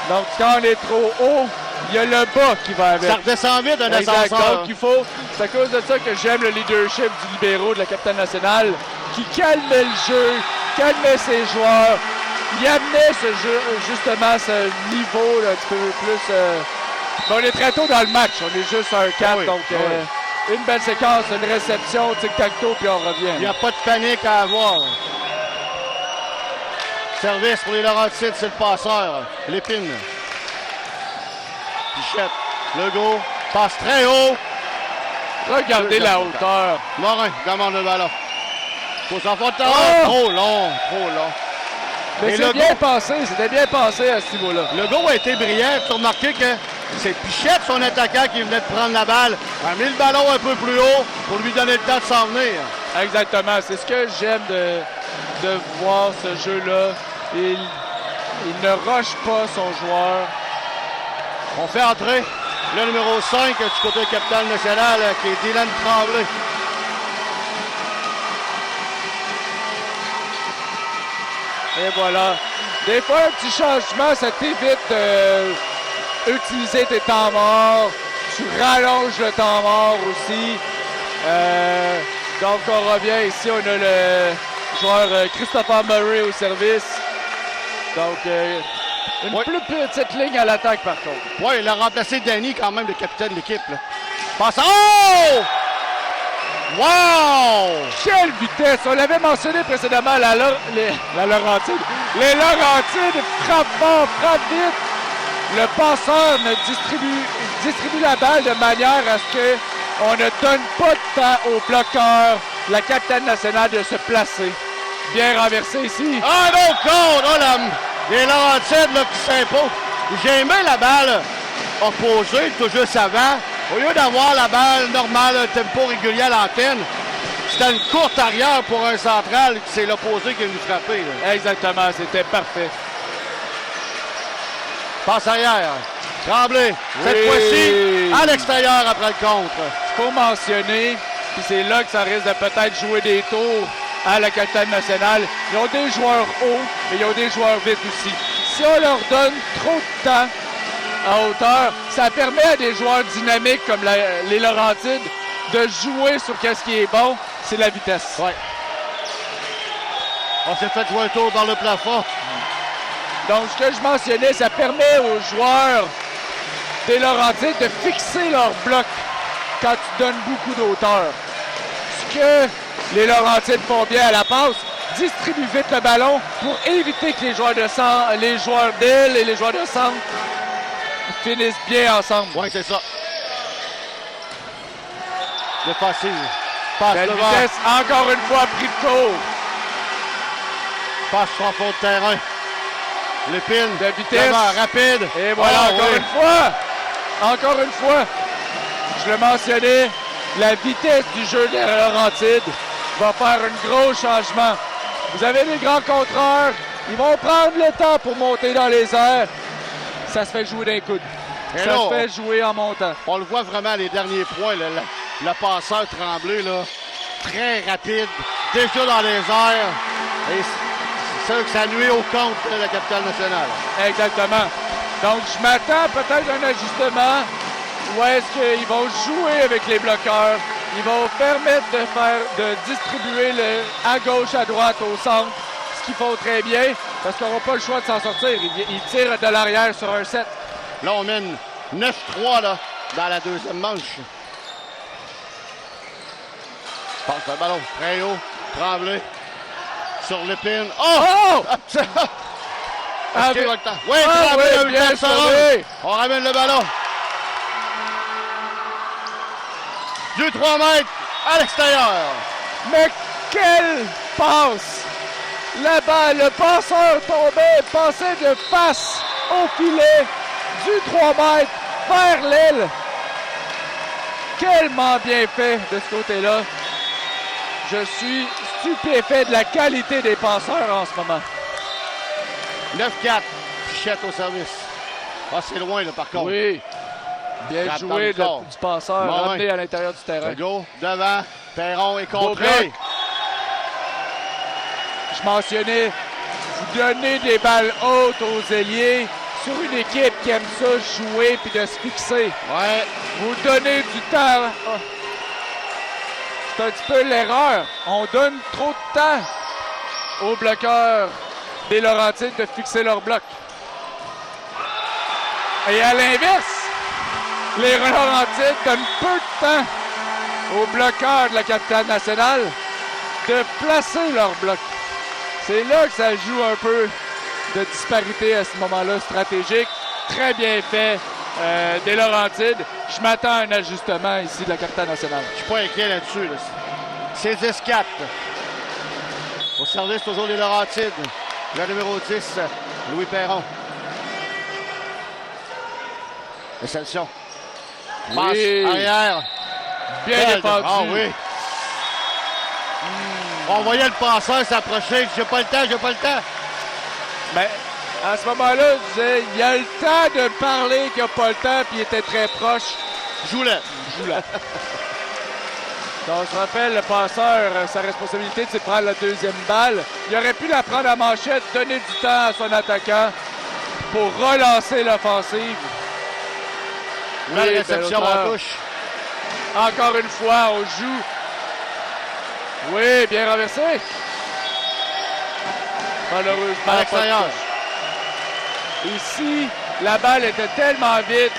Donc, quand on est trop haut, il y a le bas qui va avec. Ça redescend vite un Exact. ascenseur. Donc, c'est à cause de ça que j'aime le leadership du libéraux de la capitale nationale, qui calmait le jeu, calmait ses joueurs. Il amenait ce jeu, justement, ce niveau là, un petit peu plus... Mais on est très tôt dans le match. On est juste à un 4, donc une belle séquence, une réception, tic-tac-toe, puis on revient. Il n'y a pas de panique à avoir. Service pour les Laurentides, c'est le passeur. Lépine. Pichette. Legault. Passe très haut. Regardez la hauteur. Morin demande le ballon. Faut s'en faire Trop long, trop long. Mais c'est bien passé, c'était bien passé à ce niveau-là. Legault a été brillant. Tu as remarqué que c'est Pichette, son attaquant, qui venait de prendre la balle. A mis le ballon un peu plus haut pour lui donner le temps de s'en venir. Exactement. C'est ce que j'aime de voir ce jeu-là. Il ne rush pas son joueur. On fait entrer le numéro 5 du côté capitale nationale, qui est Dylan Tremblay. Et voilà. Des fois, un petit changement, ça t'évite d'utiliser tes temps morts. Tu rallonges le temps mort aussi. Donc, on revient ici. On a le joueur Christopher Murray au service. Donc, une plus petite ligne à l'attaque, par contre. Oui, il a remplacé Danny, quand même, le capitaine de l'équipe. Passe. Oh! Wow! Quelle vitesse! On l'avait mentionné précédemment, la Laurentide. Les Laurentides frappent fort, frappent vite. Le passeur distribue la balle de manière à ce qu'on ne donne pas de temps au bloqueur, la capitaine nationale, de se placer. Bien renversé ici. Ah non, contre! Oh, les Laurentides là, qui s'imposent. J'ai aimé la balle opposée, tout juste avant. Au lieu d'avoir la balle normale, un tempo régulier à l'antenne, c'était une courte arrière pour un central. C'est l'opposé qui est venu frapper. Là. Exactement, c'était parfait. Passe arrière. Tremblay. Cette fois-ci, à l'extérieur après le contre. Il faut mentionner, puis c'est là que ça risque de peut-être jouer des tours à la capitale nationale. Ils ont des joueurs hauts, mais ils ont des joueurs vite aussi. Si on leur donne trop de temps à hauteur, ça permet à des joueurs dynamiques comme les Laurentides de jouer sur ce qui est bon, c'est la vitesse. Ouais. On s'est fait jouer un tour dans le plafond. Donc, ce que je mentionnais, ça permet aux joueurs des Laurentides de fixer leur bloc quand tu donnes beaucoup d'hauteur. Ce que les Laurentides font bien à la passe, distribuent vite le ballon pour éviter que les joueurs d'aile et les joueurs de centre finissent bien ensemble. Oui, c'est ça. C'est facile. Passe la devant. vitesse, encore une fois, pris de court. Passe sur fond de terrain. Lépine. De vitesse. Devant, rapide. Et voilà, encore une fois. Je le mentionnais, la vitesse du jeu des Laurentides va faire un gros changement. Vous avez les grands contreurs, ils vont prendre le temps pour monter dans les airs. Ça se fait jouer d'un coude. Ça se fait jouer en montant. On le voit vraiment les derniers points. Le passeur Tremblay, là, très rapide, déjà dans les airs. Et c'est sûr que ça nuit au compte de la capitale nationale. Exactement. Donc, je m'attends peut-être à un ajustement où est-ce qu'ils vont jouer avec les bloqueurs. Ils vont permettre de distribuer à gauche, à droite, au centre, ce qu'ils font très bien, parce qu'ils n'auront pas le choix de s'en sortir. Ils tirent de l'arrière sur un set. Là, on mène 9-3 là, dans la deuxième manche. Passe le ballon très haut. Tremblay sur l'épine. Oh! Oui, Tremblay a eu le temps de on ramène le ballon. Du 3 mètres à l'extérieur. Mais quelle passe! La balle, le passeur tombait, passait de face au filet du 3 mètres vers l'aile. Tellement bien fait de ce côté-là. Je suis stupéfait de la qualité des passeurs en ce moment. 9-4. Pichette au service. Ah, c'est loin, là, par contre. Oui. Bien joué du passeur, ramené à l'intérieur du terrain. Go, devant. Perron est contré. Je mentionnais, vous donnez des balles hautes aux ailiers sur une équipe qui aime ça jouer puis de se fixer. Ouais. Vous donnez du temps. C'est un petit peu l'erreur. On donne trop de temps aux bloqueurs des Laurentides de fixer leur bloc. Et à l'inverse, les Laurentides donnent peu de temps aux bloqueurs de la capitale nationale de placer leur bloc. C'est là que ça joue un peu de disparité à ce moment-là stratégique. Très bien fait des Laurentides. Je m'attends à un ajustement ici de la capitale nationale. Je suis pas inquiet là-dessus. Là. C'est 10-4. Au service toujours des Laurentides. Le numéro 10, Louis Perron. Réception. Passe arrière. Bien défendu. Ah oui. On voyait le passeur s'approcher. J'ai pas le temps, j'ai pas le temps. Mais à ce moment-là, je disais, il y a le temps de parler qu'il n'y a pas le temps, puis il était très proche. Joue-le. Joue-le. Donc, on se rappelle, le passeur, sa responsabilité, c'est de prendre la deuxième balle. Il aurait pu la prendre à manchette, donner du temps à son attaquant pour relancer l'offensive. Belle réception en touche. Encore une fois, on joue. Oui, bien renversé. Malheureusement, à l'extérieur. Ici, la balle était tellement vite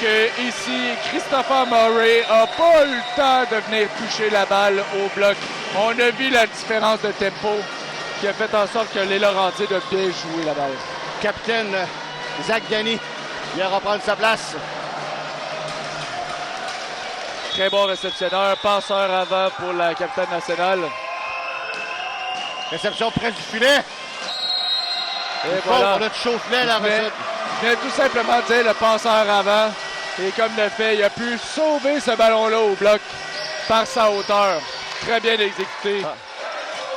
que ici, Christopher Murray n'a pas eu le temps de venir toucher la balle au bloc. On a vu la différence de tempo qui a fait en sorte que les Laurentides a bien joué la balle. Capitaine Zach Gagné vient reprendre sa place. Très bon réceptionneur, passeur avant pour la capitaine nationale. Réception près du filet. Et voilà. On a touché au filet, la recette. Je viens tout simplement dire le passeur avant. Et comme de fait, il a pu sauver ce ballon-là au bloc par sa hauteur. Très bien exécuté.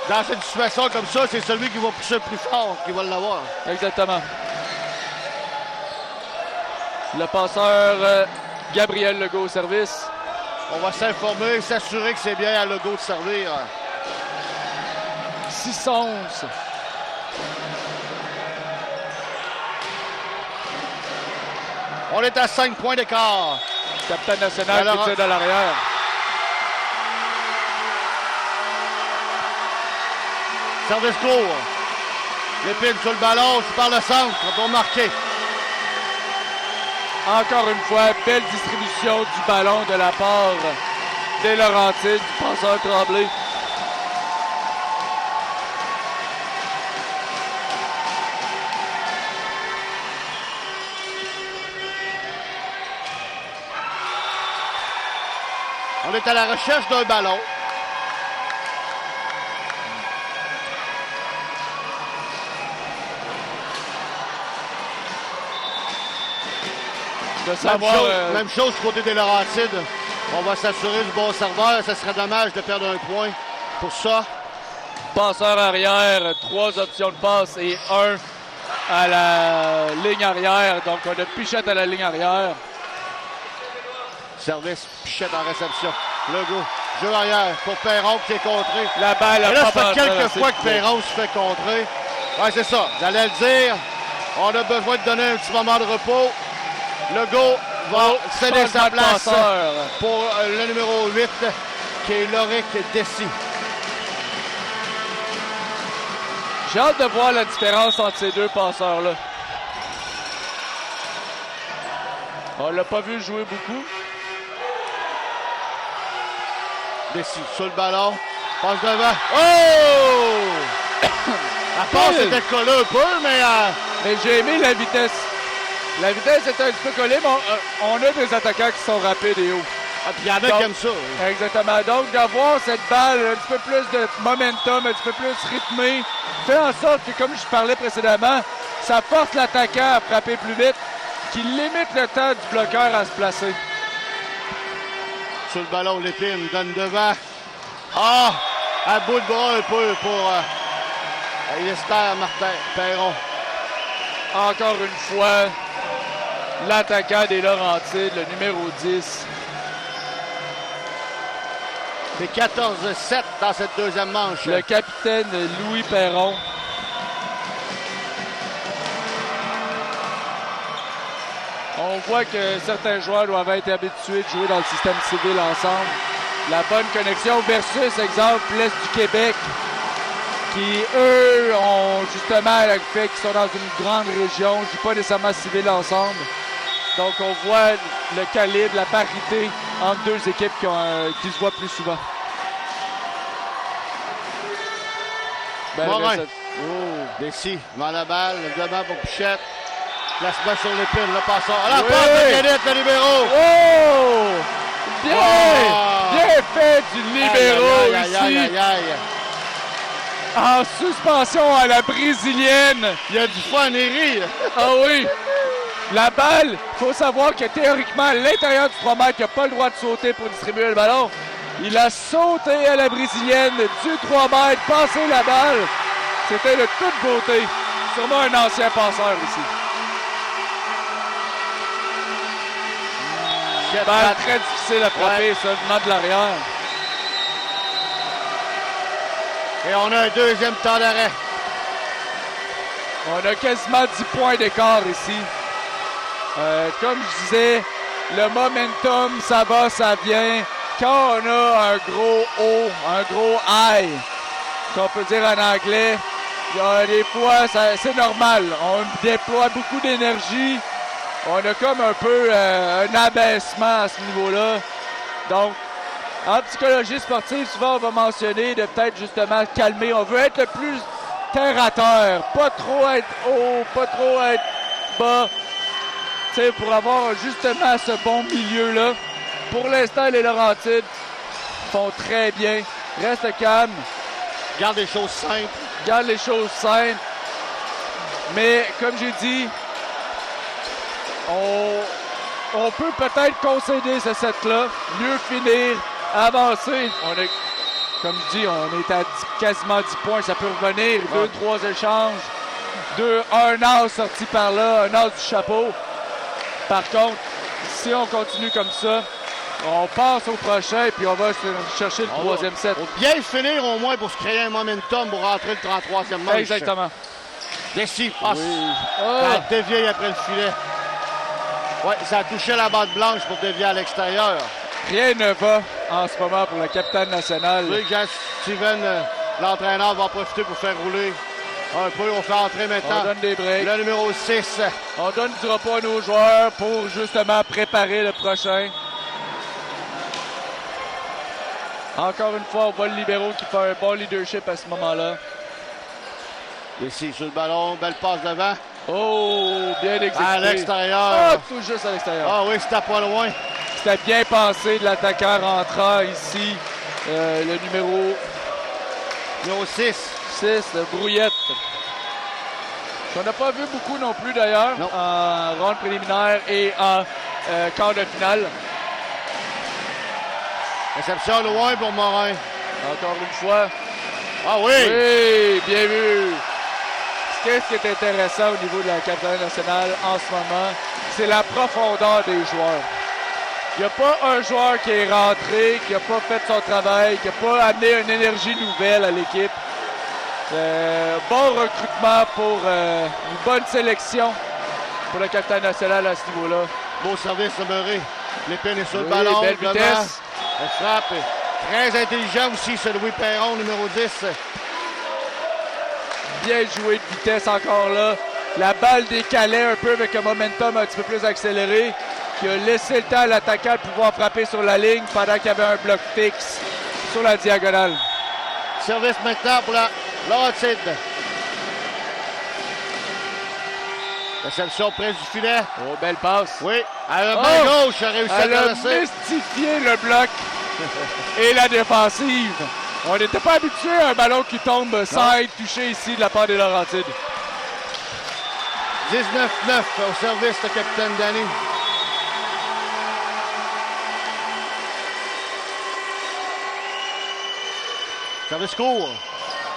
Dans cette situation comme ça, c'est celui qui va pousser le plus fort qui va l'avoir. Exactement. Le passeur Gabriel Legault au service. On va s'informer et s'assurer que c'est bien à Legault de servir. 6-11. On est à 5 points d'écart. Capitaine national qui tire de l'arrière. Service court. Lépine sur le ballon, c'est par le centre. On va marquer. Encore une fois, belle distribution du ballon de la part des Laurentides, du passeur Tremblay. On est à la recherche d'un ballon. Même chose du côté des Laurentides. On va s'assurer du bon serveur. Ça serait dommage de perdre un point pour ça. Passeur arrière, 3 options de passe et 1 à la ligne arrière. Donc, on a Pichette à la ligne arrière. Service, Pichette en réception. Legault, jeu arrière pour Perron qui est contré. La balle et là, ça fait quelques fois que Perron se fait contrer. Ouais, c'est ça. J'allais le dire. On a besoin de donner un petit moment de repos. Legault va céder sa place pour le numéro 8, qui est Loric Dessy. J'ai hâte de voir la différence entre ces deux passeurs-là. On l'a pas vu jouer beaucoup. Dessy sur le ballon. Passe devant. Oh! La passe était collée un peu, mais j'ai aimé la vitesse. La vitesse était un petit peu collée, mais on a des attaquants qui sont rapides et hauts. Il y en a qui aiment ça. Oui. Exactement. Donc, d'avoir cette balle un petit peu plus de momentum, un petit peu plus rythmée, fait en sorte que, comme je parlais précédemment, ça force l'attaquant à frapper plus vite, qui limite le temps du bloqueur à se placer. Sur le ballon, Lépine donne devant. Ah! À bout de bras un peu pour Lester Martin Perron. Encore une fois, l'attaquant des Laurentides, le numéro 10. C'est 14-7 dans cette deuxième manche. Le capitaine Louis Perron. On voit que certains joueurs doivent être habitués de jouer dans le système civil ensemble. La bonne connexion versus, exemple, l'Est du Québec, qui, eux, ont justement le fait qu'ils sont dans une grande région, ne jouent pas nécessairement civil ensemble. Donc, on voit le calibre, la parité entre deux équipes qui se voient plus souvent. Morin. Dessy, devant la balle, devant pour Pichette. Placement sur l'épine, le passeur. À la passe de Guénette, le libéro. Oh! Bien fait du libéro ici. En suspension à la brésilienne. Il y a du fun et rire. Ah oui. La balle, il faut savoir que théoriquement, à l'intérieur du 3 mètres, il n'a pas le droit de sauter pour distribuer le ballon. Il a sauté à la brésilienne du 3 mètres, passé la balle. C'était de toute beauté. Sûrement un ancien passeur ici. Balle très difficile à frapper, ça venant de l'arrière. Et on a un deuxième temps d'arrêt. On a quasiment 10 points d'écart ici. Comme je disais, le momentum, ça va, ça vient. Quand on a un gros haut, un gros high, qu'on peut dire en anglais, il y a des fois, c'est normal. On déploie beaucoup d'énergie. On a comme un peu un abaissement à ce niveau-là. Donc, en psychologie sportive, souvent on va mentionner de peut-être justement calmer. On veut être le plus terre à terre, pas trop être haut, pas trop être bas. Tu sais, pour avoir justement ce bon milieu-là. Pour l'instant, les Laurentides font très bien. Reste calme. Garde les choses simples. Garde les choses simples. Mais comme j'ai dit, on peut peut-être concéder ce set-là, mieux finir, avancer. Comme je dis, on est à quasiment 10 points, ça peut revenir. 2-3 échanges, un as sorti par là, un as du chapeau. Par contre, si on continue comme ça, on passe au prochain et puis on va chercher le troisième set. Faut bien finir au moins pour se créer un momentum pour rentrer le 33e manche. Exactement. Desi passe. Oui. Ça a dévié après le filet. Oui, ça a touché la bande blanche pour dévier à l'extérieur. Rien ne va en ce moment pour le capitaine national. Oui, Steven, l'entraîneur, va profiter pour faire rouler un peu. On fait entrer maintenant. On donne des breaks. Le numéro 6. On donne du repos à nos joueurs pour justement préparer le prochain. Encore une fois, on voit le libéro qui fait un bon leadership à ce moment-là. Ici, sur le ballon, belle passe devant. Oh, bien exécuté. À l'extérieur. Oh, tout juste à l'extérieur. Ah oui, c'était pas loin. C'était bien pensé de l'attaquant rentrant ici. Le numéro 6. 6, Brouillette. On n'a pas vu beaucoup non plus d'ailleurs en ronde préliminaire et en quart de finale. Réception loin pour Morin. Encore une fois. Ah oui! Oui, bien vu. Qu'est-ce qui est intéressant au niveau de la capitale nationale en ce moment, c'est la profondeur des joueurs. Il n'y a pas un joueur qui est rentré, qui n'a pas fait son travail, qui n'a pas amené une énergie nouvelle à l'équipe. Bon recrutement pour une bonne sélection pour le capitaine national à ce niveau-là. Beau service de Murray. L'épine est sur le ballon. Belle vitesse. Elle frappe. Très intelligent aussi, ce Louis Perron, numéro 10. Bien joué de vitesse encore là. La balle décalait un peu avec un momentum un petit peu plus accéléré qui a laissé le temps à l'attaquant de pouvoir frapper sur la ligne pendant qu'il y avait un bloc fixe sur la diagonale. Service maintenant pour la Laurentide. Réception près du filet. Oh, belle passe. Oui, à la main gauche, a réussi à traverser. Elle a mystifié le bloc et la défensive. On n'était pas habitué à un ballon qui tombe sans être touché ici de la part des Laurentides. 19-9 au service de capitaine Danny. Service court.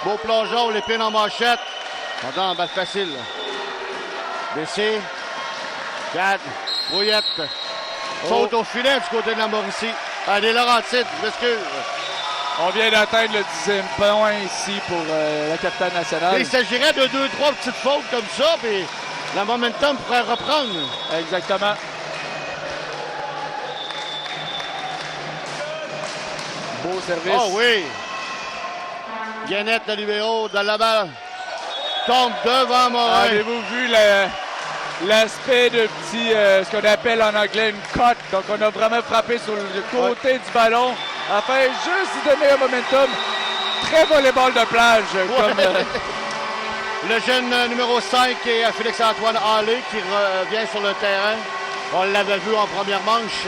Beau plongeon, l'épine en manchette. Attends, en balle facile. Baissé. Gad. Brouillette. Faute au filet du côté de la Mauricie. Des Laurentides, je m'excuse. On vient d'atteindre le 10e point ici pour la capitale nationale. Il s'agirait de 2-3 petites fautes comme ça, puis la momentum pourrait reprendre. Exactement. Beau service. Oh oui. Guénette de libéro dans la balle. Tombe devant Morin. Avez-vous vu l'aspect de petit, ce qu'on appelle en anglais une cote. Donc on a vraiment frappé sur le côté du ballon afin juste de donner un momentum. Très volleyball de plage. Comme, le jeune numéro 5 est Félix-Antoine Hallé qui revient sur le terrain. On l'avait vu en première manche.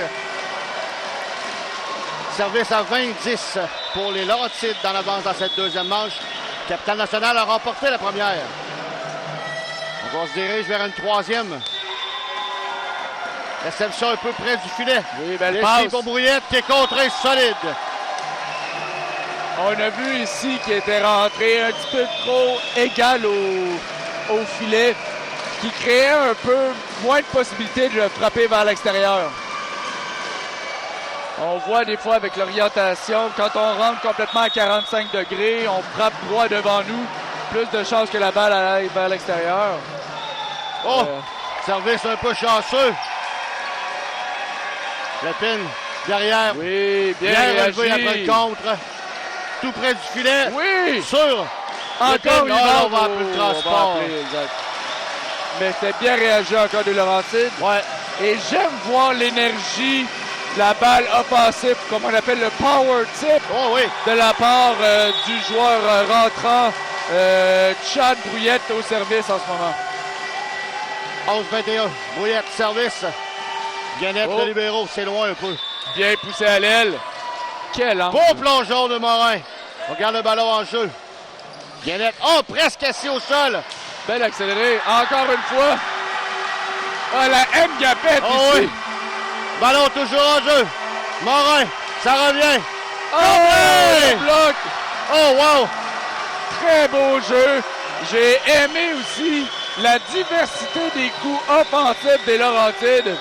Service à 20-10 pour les Laurentides dans l'avance dans cette deuxième manche. Capitale nationale a remporté la première. On va se dirige vers une troisième. Réception un peu près du filet. Oui, belle passe. Pour Brouillette qui est contré solide. On a vu ici qu'il était rentré un petit peu trop égal au filet, qui créait un peu moins de possibilités de le frapper vers l'extérieur. On voit des fois avec l'orientation, quand on rentre complètement à 45 degrés, on frappe droit devant nous. Plus de chances que la balle aille vers l'extérieur. Oh! Service un peu chanceux. Lepine derrière. Oui, bien relevé réagi. après le contre. Tout près du filet. Oui! Sûr. Encore une on va appeler le transport. Mais c'était bien réagi encore de Laurentides. Ouais. Et j'aime voir l'énergie, la balle offensive, comme on appelle le power tip, Oh oui. de la part du joueur rentrant, Chad Brouillette au service en ce moment. 11-21. Brouillette, service. Gannett, le libéraux, c'est loin un peu. Bien poussé à l'aile. Quel angle. Beau plongeon de Morin. On regarde le ballon en jeu. Gannett, presque assis au sol. Belle accélérée. Encore une fois. La M-Gapette ici. Oui. Ballon toujours en jeu. Morin, ça revient. Le bloc. Oh, wow. Très beau jeu. J'ai aimé aussi la diversité des coups offensifs des Laurentides.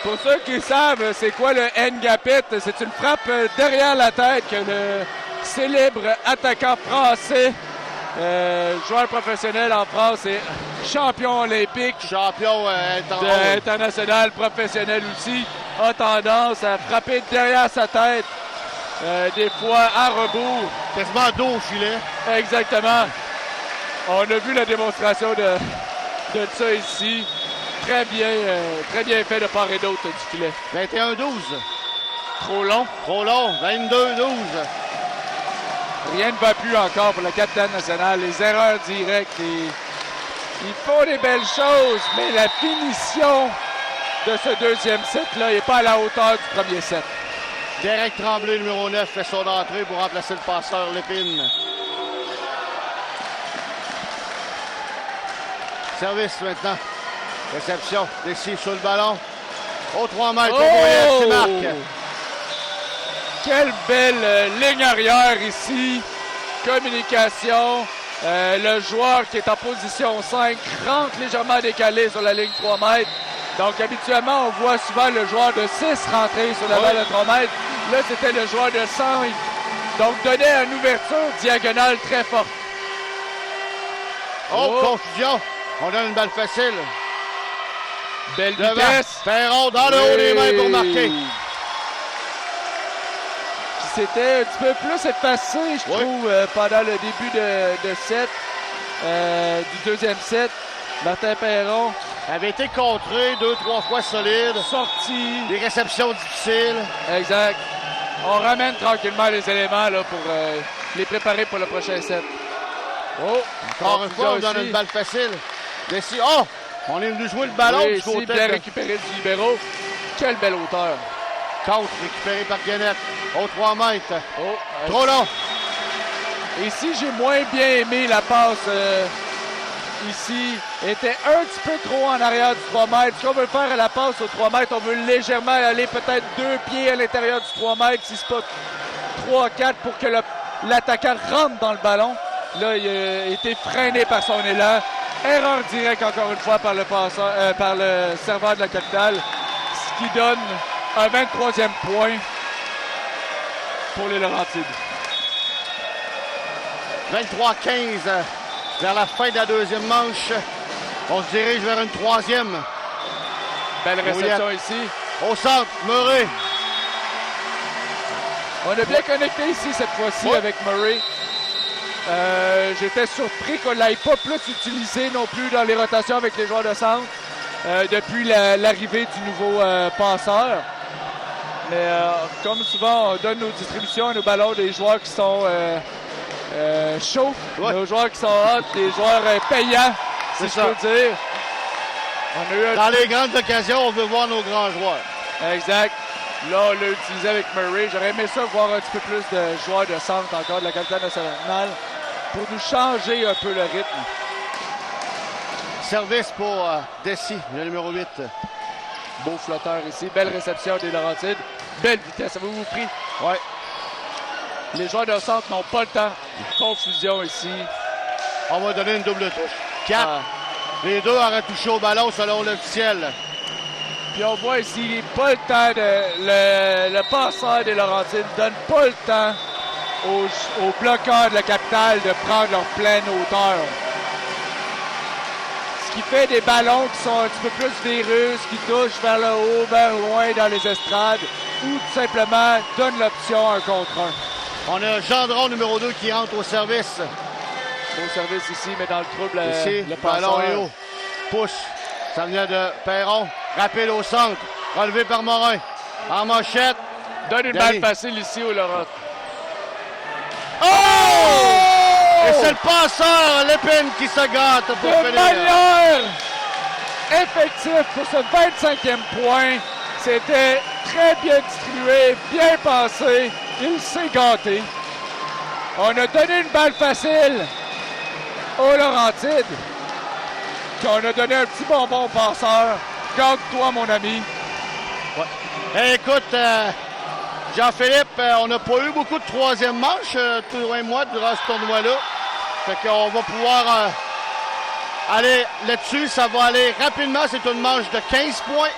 Pour ceux qui savent, c'est quoi le Ngapit? C'est une frappe derrière la tête que le célèbre attaquant français, joueur professionnel en France et champion olympique. Champion international, professionnel aussi, a tendance à frapper derrière sa tête, des fois à rebours. Quasiment dos au filet. Exactement. On a vu la démonstration de ça ici. Très bien fait de part et d'autre du filet. 21-12. Trop long. Trop long. 22-12. Rien ne va plus encore pour le capitaine national. Les erreurs directes. Ils font des belles choses, mais la finition de ce deuxième set-là n'est pas à la hauteur du premier set. Derek Tremblay, numéro 9, fait son entrée pour remplacer le passeur Lépine. Service maintenant. Réception. Dessy sur le ballon. Au 3 mètres. Au qui marque. Quelle belle ligne arrière ici. Communication. Le joueur qui est en position 5 rentre légèrement décalé sur la ligne 3 mètres. Donc, habituellement, on voit souvent le joueur de 6 rentrer sur la balle de 3 mètres. Là, c'était le joueur de 5. Donc, donnait une ouverture diagonale très forte. Confusion. On donne une balle facile. Belle vitesse. Perron dans le haut des mains pour marquer. C'était un petit peu plus effacé, je trouve, pendant le début de set, du deuxième set. Martin Perron avait été contré 2-3 fois solide. Sorti. Des réceptions difficiles. Exact. On ramène tranquillement les éléments là, pour les préparer pour le prochain set. Encore une fois, on donne une balle facile. Dessy, on est venu jouer le ballon du côté. Bien récupéré du libéraux. Quelle belle hauteur. Contre récupéré par Gannett. Au 3 mètres. Trop long. Ici, j'ai moins bien aimé la passe. Ici, était un petit peu trop en arrière du 3 mètres. Si on veut faire la passe au 3 mètres, on veut légèrement aller peut-être 2 pieds à l'intérieur du 3 mètres, si c'est pas 3-4 pour que l'attaquant rentre dans le ballon. Là, il a été freiné par son élan. Erreur directe encore une fois par le serveur de la capitale, ce qui donne un 23e point pour les Laurentides. 23-15 vers la fin de la deuxième manche. On se dirige vers une troisième. Belle réception ici. Au centre, Murray. On a bien connecté ici cette fois-ci avec Murray. J'étais surpris qu'on ne l'ait pas plus utilisé non plus dans les rotations avec les joueurs de centre depuis l'arrivée du nouveau passeur. Mais comme souvent, on donne nos distributions à nos ballons des joueurs qui sont chauds, nos joueurs qui sont hot, des joueurs payants, si je peux dire. Dans les grandes occasions, on veut voir nos grands joueurs. Exact. Là, on l'a utilisé avec Murray. J'aurais aimé ça voir un petit peu plus de joueurs de centre encore de la capitale nationale pour nous changer un peu le rythme. Service pour Dessy, le numéro 8. Beau flotteur ici. Belle réception des Laurentides. Belle vitesse. Avez-vous pris? Oui. Les joueurs de centre n'ont pas le temps. Confusion ici. On va donner une double touche. 4. Les deux auraient touché au ballon selon l'officiel. Puis on voit ici, il n'est pas le temps le passeur des Laurentides ne donne pas le temps aux bloqueurs de la capitale de prendre leur pleine hauteur. Ce qui fait des ballons qui sont un petit peu plus virus, qui touchent vers le haut, vers loin dans les estrades, ou tout simplement donne l'option 1 contre 1. On a Gendron, numéro 2, qui rentre au service. Au service ici, mais dans le trouble, ici, le ballon est haut. Push. Ça vient de Perron. Rapide au centre. Relevé par Morin. En manchette. Donne une balle facile ici au Laurent. Oh! Et c'est le passeur, Lépine, qui se gâte pour de manière effective pour ce 25e point. C'était très bien distribué, bien passé. Il s'est gâté. On a donné une balle facile aux Laurentides. Puis on a donné un petit bonbon au passeur. Garde-toi, mon ami. Ouais. Hey, écoute, Jean-Philippe, on n'a pas eu beaucoup de troisième manche, toi et moi, durant ce tournoi-là. Fait qu'on va pouvoir aller là-dessus. Ça va aller rapidement. C'est une manche de 15 points.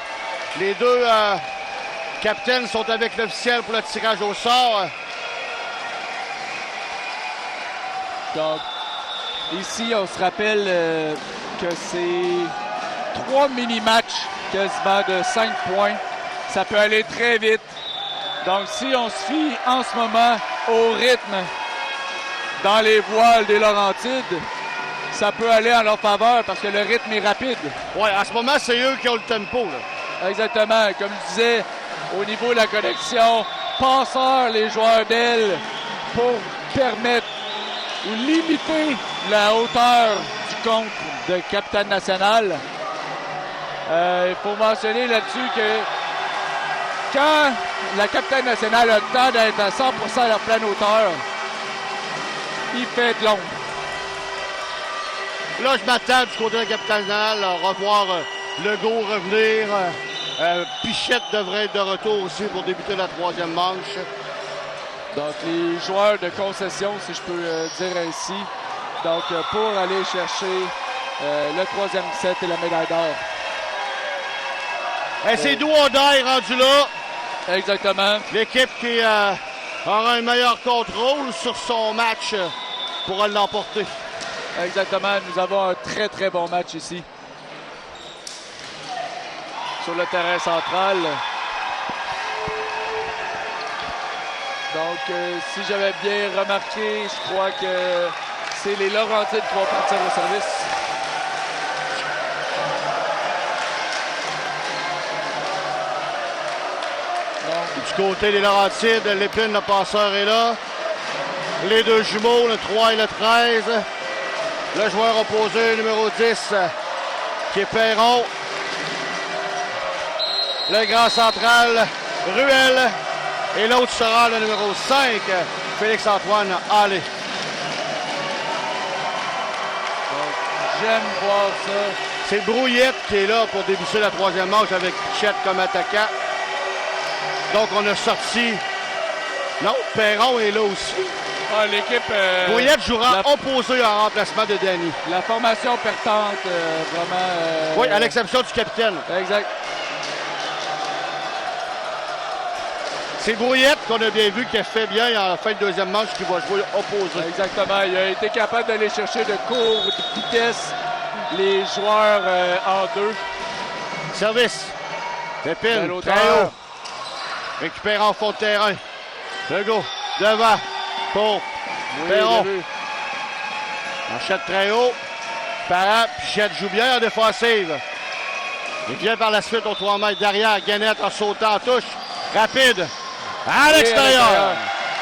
Les deux capitaines sont avec l'officiel pour le tirage au sort. Donc, ici, on se rappelle que c'est 3 mini-matchs quasiment de 5 points. Ça peut aller très vite. Donc, si on se fie en ce moment au rythme dans les voiles des Laurentides, ça peut aller en leur faveur parce que le rythme est rapide. Oui, à ce moment, c'est eux qui ont le tempo, là. Exactement. Comme je disais, au niveau de la connexion, passeurs, les joueurs d'aile, pour permettre ou limiter la hauteur du contre de Capitaine National. Il faut mentionner là-dessus que quand la Capitaine Nationale a le temps d'être à 100% à leur pleine hauteur, il fait de l'ombre. Là, je m'attends du côté de la Capitale Nationale à revoir Legault revenir. Pichette devrait être de retour aussi pour débuter la troisième manche. Donc, les joueurs de concession, si je peux dire ainsi, donc pour aller chercher le troisième set et la médaille d'or. C'est Douaudai rendu là. Exactement. L'équipe qui aura un meilleur contrôle sur son match pourra l'emporter. Exactement. Nous avons un très, très bon match ici. Sur le terrain central. Donc, si j'avais bien remarqué, je crois que c'est les Laurentides qui vont partir au service. Du côté des Laurentides, Lépine, le passeur, est là. Les deux jumeaux, le 3 et le 13. Le joueur opposé, numéro 10, qui est Perron. Le grand central, Ruel. Et l'autre sera le numéro 5, Félix-Antoine Allé. J'aime voir ça. C'est Brouillette qui est là pour débuter la troisième manche avec Pichette comme attaquant. Donc, on a sorti... Non, Perron est là aussi. Ah, l'équipe... Brouillette jouera opposé en remplacement de Danny. La formation pertante, vraiment... Oui, à l'exception du capitaine. Exact. C'est Brouillette qu'on a bien vu qui a fait bien en fin de deuxième manche qui va jouer opposé. Exactement. Il a été capable d'aller chercher de courte vitesse les joueurs en deux. Service. Lépine, très haut. Récupère en fond de terrain. Legault, devant pour Perron. Manchette très haut. Parent, Pichette joue bien en défensive. Il vient par la suite au 3 mètres derrière. Guenette en sautant en touche. Rapide. À l'extérieur.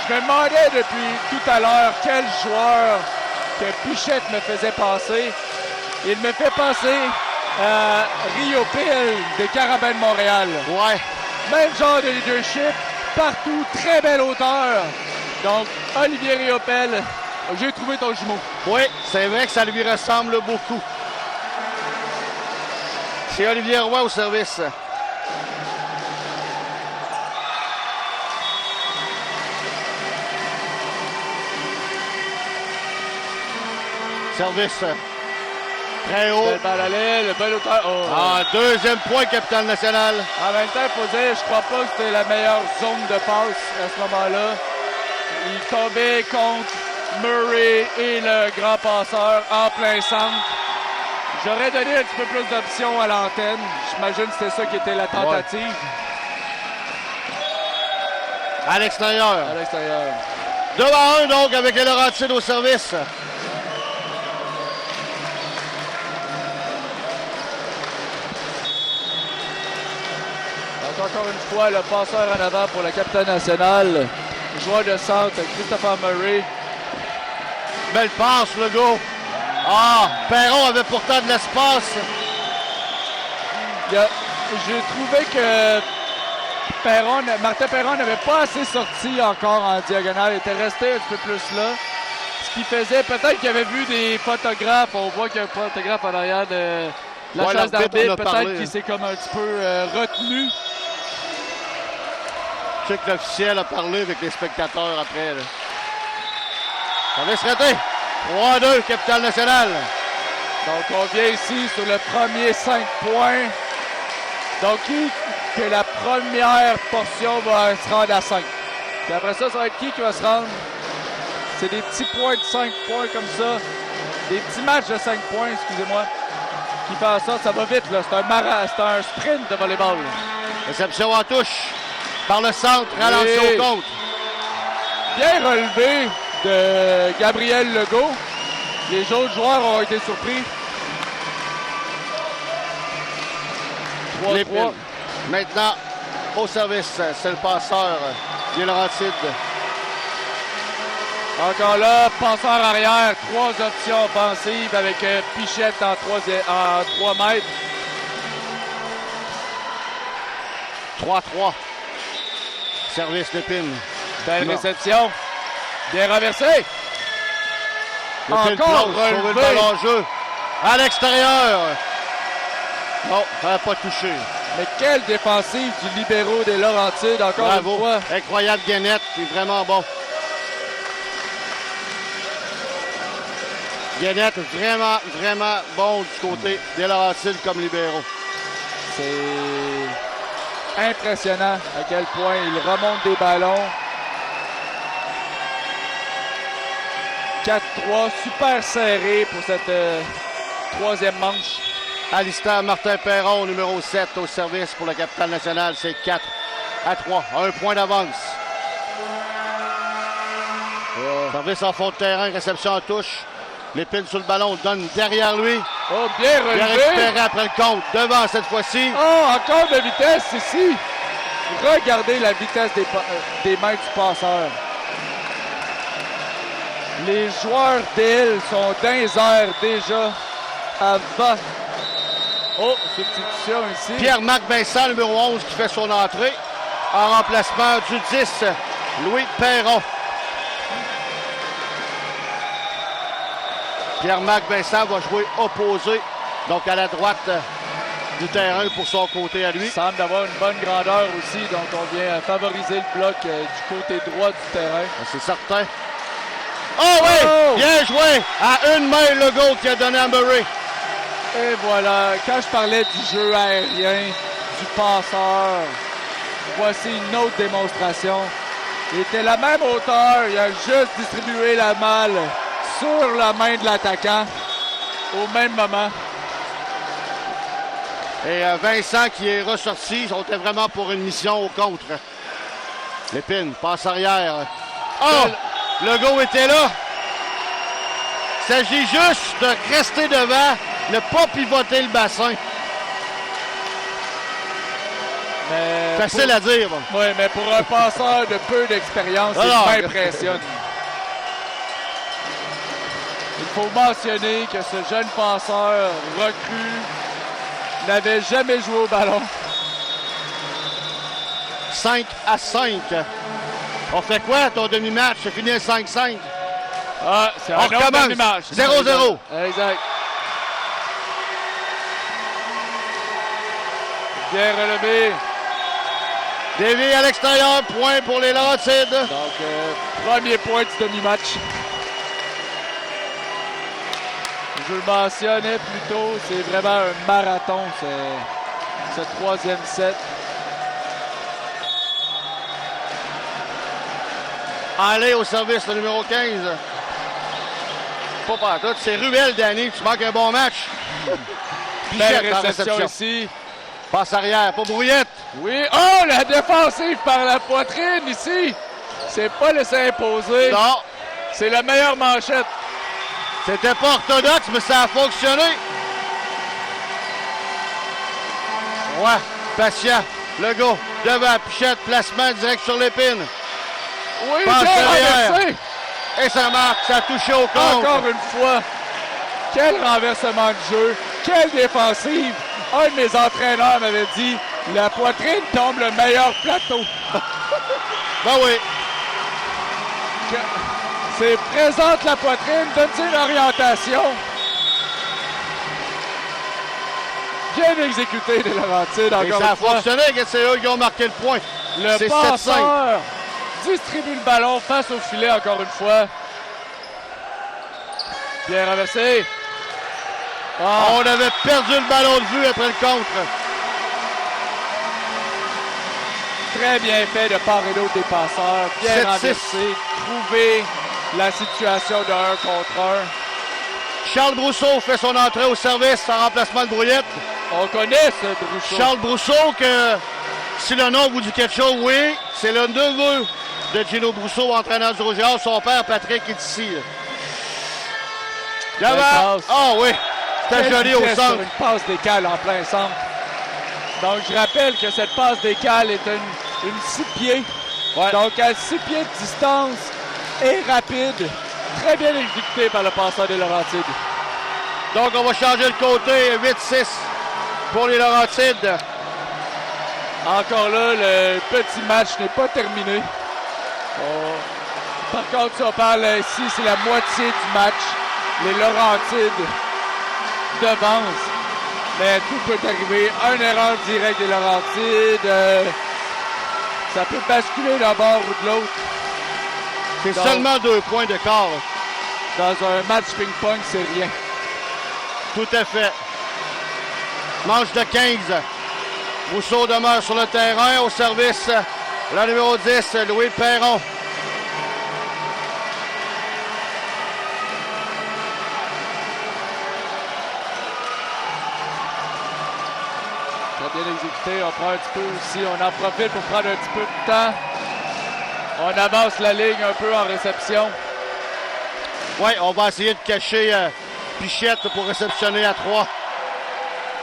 Je me demandais depuis tout à l'heure quel joueur que Pichette me faisait passer. Il me fait passer à Rio Pille des Carabins de Montréal. Ouais. Même genre de leadership, partout, très belle hauteur. Donc, Olivier Riopel, j'ai trouvé ton jumeau. Oui, c'est vrai que ça lui ressemble beaucoup. C'est Olivier Roy au service. Service. Très haut. Belle balle à l'aile, belle hauteur. Oh. Ah, deuxième point, Capitale Nationale. En même temps, il faut dire, je crois pas que c'était la meilleure zone de passe à ce moment-là. Il tombait contre Murray et le grand passeur en plein centre. J'aurais donné un petit peu plus d'options à l'antenne. J'imagine que c'était ça qui était la tentative. Ouais. À l'extérieur. À l'extérieur. 2-1 donc avec les Laurentides au service. Donc encore une fois, le passeur en avant pour la Capitale Nationale. Joueur de centre, Christopher Murray. Belle passe, le go. Ah, Perron avait pourtant de l'espace. J'ai trouvé que Martin Perron n'avait pas assez sorti encore en diagonale. Il était resté un petit peu plus là. Ce qui faisait, peut-être qu'il avait vu des photographes. On voit qu'il y a un photographe en arrière de la chaise d'arbitre. Peut-être qu'il s'est comme un petit peu retenu. Je sais que l'officiel a parlé avec les spectateurs après. Là. Ça va se rater. 3-2, Capitale Nationale. Donc, on vient ici sur le premier 5 points. Donc, que la première portion va se rendre à 5. Puis après ça, ça va être qui va se rendre? C'est des petits points de 5 points comme ça. Des petits matchs de 5 points, excusez-moi. Qui fait en sorte, ça va vite, là. C'est un sprint de volleyball. Réception en touche. Par le centre, ralenti au contre. Bien relevé de Gabriel Legault. Les autres joueurs ont été surpris. 3-3. Maintenant, au service, c'est le passeur des Laurentides. Encore là, passeur arrière, 3 options offensives avec Pichette en 3 mètres. 3-3. Service Lépine. Belle réception. Bien renversé. Encore relevé. Le ballon en jeu. À l'extérieur. Non, ça n'a pas touché. Mais quelle défensive du libéraux des Laurentides, encore Bravo. une fois. Incroyable Guénette, il est vraiment bon. Guénette, vraiment, vraiment bon du côté des Laurentides comme libéraux. C'est impressionnant à quel point il remonte des ballons. 4-3, super serré pour cette troisième manche. Alistair Martin Perron, numéro 7 au service pour la Capitale Nationale. C'est 4-3. 1 point d'avance. Service en fond de terrain, réception en touche. Lépine sur le ballon, donne derrière lui. Oh, bien relevé. Bien récupéré après le compte. Devant cette fois-ci. Oh, encore de vitesse ici. Regardez la vitesse des mains du passeur. Les joueurs d'Île sont dans les airs déjà avant. Oh, substitution ici. Pierre-Marc Vincent, numéro 11, qui fait son entrée. En remplacement du 10, Louis Perron. Pierre-Marc Vincent va jouer opposé, donc à la droite du terrain pour son côté à lui. Il semble avoir une bonne grandeur aussi, donc on vient favoriser le bloc du côté droit du terrain. C'est certain. Oh oui! Oh! Bien joué! À une main, le goal qui a donné à Murray. Et voilà, quand je parlais du jeu aérien, du passeur, voici une autre démonstration. Il était à la même hauteur, il a juste distribué la balle sur la main de l'attaquant au même moment. Et Vincent qui est ressorti, on était vraiment pour une mission au contre. Lépine, passe arrière. Oh! Le go était là. Il s'agit juste de rester devant, ne pas pivoter le bassin. Mais facile à dire. Oui, mais pour un passeur de peu d'expérience, ça m'impressionne. Il faut mentionner que ce jeune passeur recru n'avait jamais joué au ballon. 5-5. On fait quoi, ton demi-match? C'est fini à 5-5. Ah, c'est un autre demi-match. 0-0. Exact. Bien relevé. Dévié à l'extérieur, point pour les Laurentides. Donc, premier point du demi-match. Je le mentionnais plus tôt, c'est vraiment un marathon, ce troisième set. Allez au service, le numéro 15. Pas par tout, c'est Ruel, Danny. Tu manques un bon match. Belle réception ici. Passe arrière, pas Brouillette. Oui. Oh, la défensive par la poitrine ici. C'est pas laissé imposer. Non. C'est la meilleure manchette. C'était pas orthodoxe, mais ça a fonctionné. Ouais, patient. Le gars, devant, Pichette, placement direct sur l'épine. Oui, passe bien renversé. Et ça marque, ça a touché au compte. Encore une fois. Quel renversement de jeu. Quelle défensive. Un de mes entraîneurs m'avait dit, la poitrine tombe le meilleur plateau. Ben oui. C'est présente la poitrine, donne-t-il l'orientation. Bien exécuté des Laurentides, encore une fois. Ça a fonctionné, c'est eux qui ont marqué le point. Le passeur distribue le ballon face au filet, encore une fois. Bien renversé. Ah. On avait perdu le ballon de vue après le contre. Très bien fait de part et d'autre des passeurs. Bien renversé. Trouver la situation de 1 contre 1. Charles Brousseau fait son entrée au service en remplacement de Brouillette. On connaît ce Brousseau. Charles Brousseau, que si le nom vous dit quelque chose, oui, c'est le neveu de Gino Brousseau, entraîneur du Rouge et Or. Son père, Patrick, est ici. Ah oui, c'était joli au centre. Sur une passe d'écale en plein centre. Donc, je rappelle que cette passe d'écale est une 6 pieds. Ouais. Donc, à 6 pieds de distance et rapide. Très bien exécuté par le passeur des Laurentides. Donc, on va changer le côté. 8-6 pour les Laurentides. Encore là, le petit match n'est pas terminé. Par contre, si on parle ici, c'est la moitié du match. Les Laurentides devancent. Mais tout peut arriver. Une erreur directe des Laurentides. Ça peut basculer d'un bord ou de l'autre. C'est seulement 2 points de quart. Dans un match ping-pong, c'est rien. Tout à fait. Manche de 15. Rousseau demeure sur le terrain. Au service, le numéro 10, Louis Perron. Très bien exécuté. On prend un petit peu aussi. On en profite pour prendre un petit peu de temps. On avance la ligne un peu en réception. Oui, on va essayer de cacher Pichette pour réceptionner à 3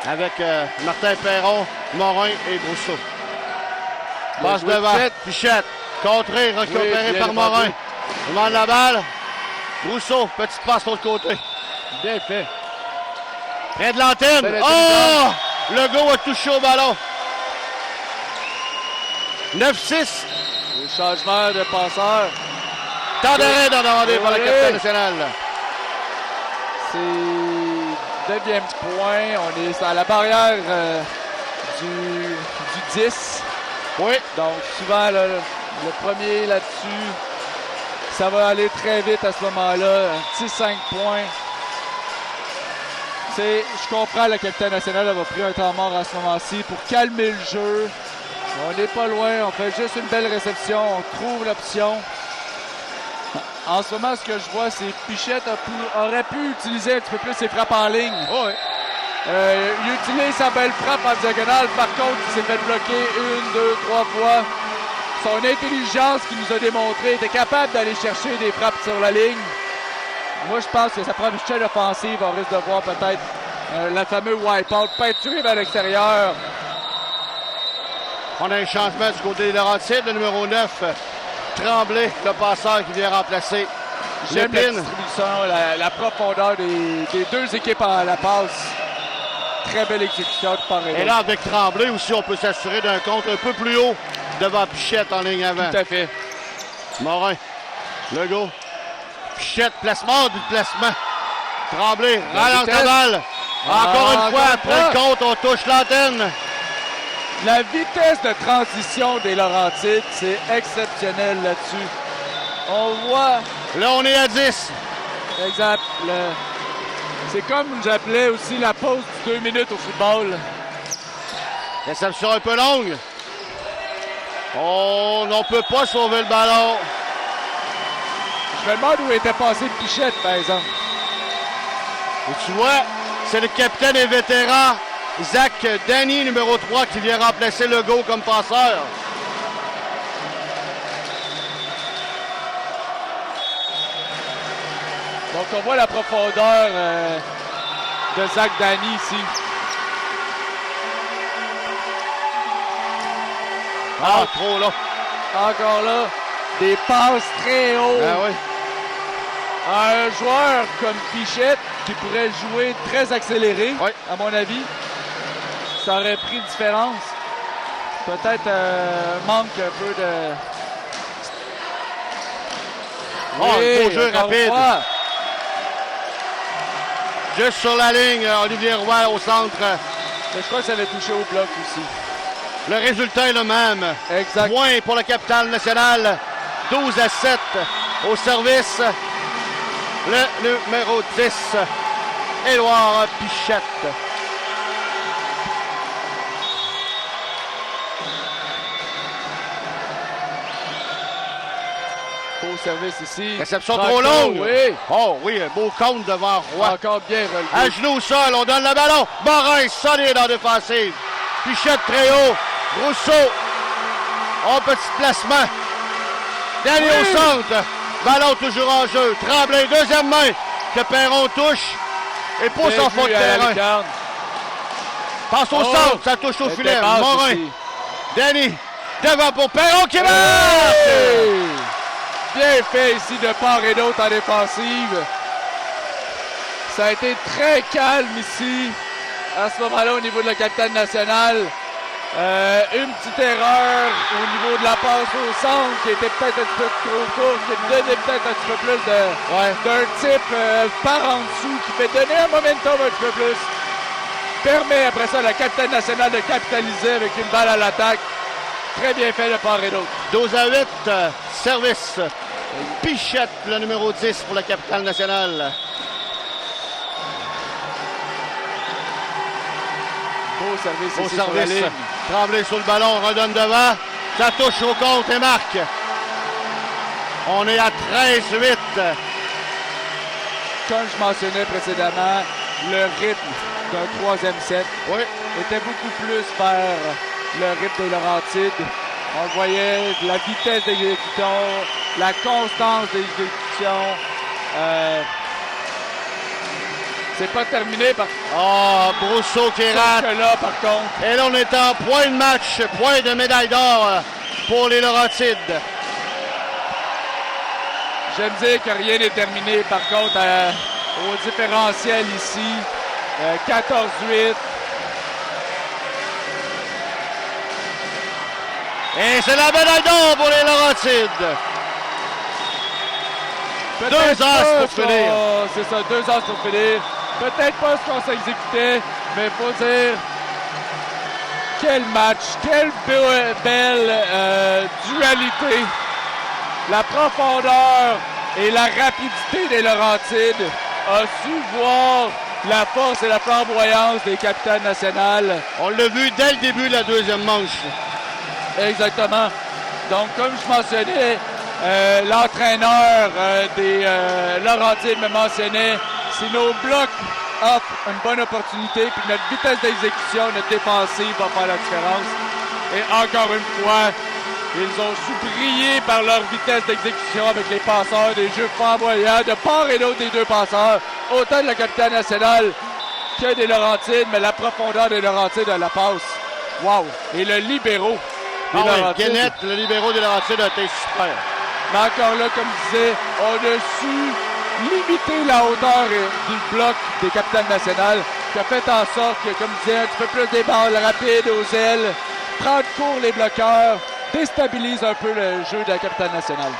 avec Martin Perron, Morin et Brousseau. Passe devant, Pichette, contré, récupéré par Morin. Il demande la balle. Brousseau, petite passe de l'autre côté. Bien fait. Près de l'antenne. Oh! Le gars a touché au ballon. 9-6. Le changement de passeur. Temps d'arrêt d'en demander par la capitaine nationale. C'est 9e point. On est à la barrière du 10. Oui. Donc souvent le premier là-dessus, ça va aller très vite à ce moment-là. Un petit 5 points. Je comprends, le capitaine national a pris un temps mort à ce moment-ci pour calmer le jeu. On n'est pas loin, on fait juste une belle réception, on trouve l'option. En ce moment, ce que je vois, c'est Pichette aurait pu utiliser un petit peu plus ses frappes en ligne. Oh oui. Il utilise sa belle frappe en diagonale. Par contre, il s'est fait bloquer 1, 2, 3 fois. Son intelligence qu'il nous a démontré était capable d'aller chercher des frappes sur la ligne. Moi, je pense que ça prend une chaîne offensive. On risque de voir peut-être la fameuse wipe-out peinturée vers l'extérieur. On a un changement du côté des Laurentides. Le numéro 9, Tremblay, le passeur qui vient remplacer J'aime la Lépine. distribution, la profondeur des deux équipes à la passe. Très belle exécution de part et d'autre. Et là, avec Tremblay aussi, on peut s'assurer d'un compte un peu plus haut devant Pichette en ligne avant. Tout à fait. Morin, Legault, Pichette, placement du placement. Tremblay, ralente la balle. Encore une fois, après le compte, on touche l'antenne. La vitesse de transition des Laurentides, c'est exceptionnel là-dessus. On voit... Là, on est à 10. Exact. C'est comme j'appelais aussi la pause de 2 minutes au football. Réception un peu longue. On ne peut pas sauver le ballon. Je me demande où était passé Pichette, par exemple. Et tu vois, c'est le capitaine et vétéran Zach Danny, numéro 3, qui vient remplacer Legault comme passeur. Donc on voit la profondeur de Zach Danny ici. Ah, trop là. Encore là, des passes très hautes. Ah oui. Un joueur comme Pichette qui pourrait jouer très accéléré, oui, à mon avis, ça aurait pris différence. Peut-être manque un peu de... Oh, oui, beau jeu rapide. Juste sur la ligne, Olivier Roy au centre. Mais je crois que ça avait touché au bloc aussi. Le résultat est le même. Exact. Point pour la capitale nationale. 12-7 au service. Le numéro 10, Édouard Pichette. Beau service ici. Réception trop longue. Oui. Oh oui, un beau compte devant Roy. Encore bien relevé. À genoux au sol, on donne le ballon. Morin solide en défensive. Pichette très haut. Rousseau. En petit placement. Dernier au centre. Ballon toujours en jeu. Tremblay, deuxième main. Que Perron touche. Et pousse en fond de terrain. Passe au centre. Ça touche au filet. Morin. Ici. Danny. Devant pour Perron qui marque. Bien fait ici de part et d'autre en défensive. Ça a été très calme ici. À ce moment-là, au niveau de la capitale nationale. Une petite erreur au niveau de la passe au centre qui était peut-être un petit peu trop courte, qui donnait peut-être un petit peu plus d'un type par en dessous, qui fait donner un momentum un petit peu plus. Permet après ça à la capitale nationale de capitaliser avec une balle à l'attaque. Très bien fait de part et d'autre. 12-8, service. Pichette, le numéro 10 pour la capitale nationale. Beau service Beau ici service. sur la ligne. Tremblay sur le ballon, redonne devant. Ça touche au compte et marque. On est à 13-8. Comme je mentionnais précédemment, le rythme d'un troisième set était beaucoup plus vers le rythme des Laurentides. On voyait la vitesse d'exécution, la constance d'exécution. C'est pas terminé par... Oh, Brousseau qui rate. Là, par contre. Et là, on est en point de match, point de médaille d'or pour les Laurentides. J'aime dire que rien n'est terminé, par contre, au différentiel ici. 14-8. Et c'est la médaille d'or pour les Laurentides. 2 heures pour finir. C'est ça, 2 heures pour finir. Peut-être pas ce qu'on s'est exécuté, mais il faut dire quel match, quelle belle dualité. La profondeur et la rapidité des Laurentides a su voir la force et la flamboyance des capitales nationales. On l'a vu dès le début de la deuxième manche. Exactement. Donc, comme je mentionnais, l'entraîneur des Laurentides me mentionnait, si nos blocs offrent une bonne opportunité, puis notre vitesse d'exécution, notre défensive va faire la différence. Et encore une fois, ils ont su briller par leur vitesse d'exécution avec les passeurs, des jeux flamboyants de part et d'autre des deux passeurs, autant de la capitale nationale que des Laurentides, mais la profondeur des Laurentides à la passe. Wow! Et le libéraux des Laurentides. Guénette, le libéraux des Laurentides a été super. Mais encore là, comme je disais, on a su limiter la hauteur du bloc des capitales nationales, qui a fait en sorte que, comme je disais, un petit peu plus des balles rapides aux ailes, prendre court les bloqueurs, déstabilise un peu le jeu de la capitale nationale.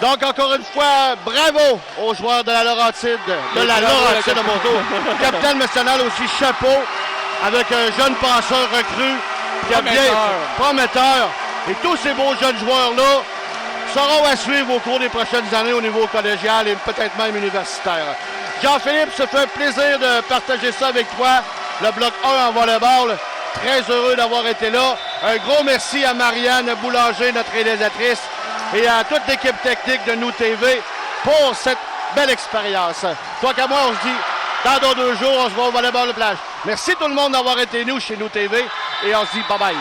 Donc, encore une fois, bravo aux joueurs de la Laurentide, de la Laurentide de mon tour. Capitale nationale aussi, chapeau, avec un jeune penseur recru, qui a bien prometteur. Et tous ces beaux jeunes joueurs-là seront à suivre au cours des prochaines années au niveau collégial et peut-être même universitaire. Jean-Philippe, ça fait un plaisir de partager ça avec toi. Le bloc 1 en volleyball. Très heureux d'avoir été là. Un gros merci à Marianne Boulanger, notre réalisatrice, et à toute l'équipe technique de Nous TV pour cette belle expérience. Toi qu'à moi, on se dit, dans 2 jours, on se voit au volleyball de plage. Merci tout le monde d'avoir été chez Nous TV et on se dit bye-bye.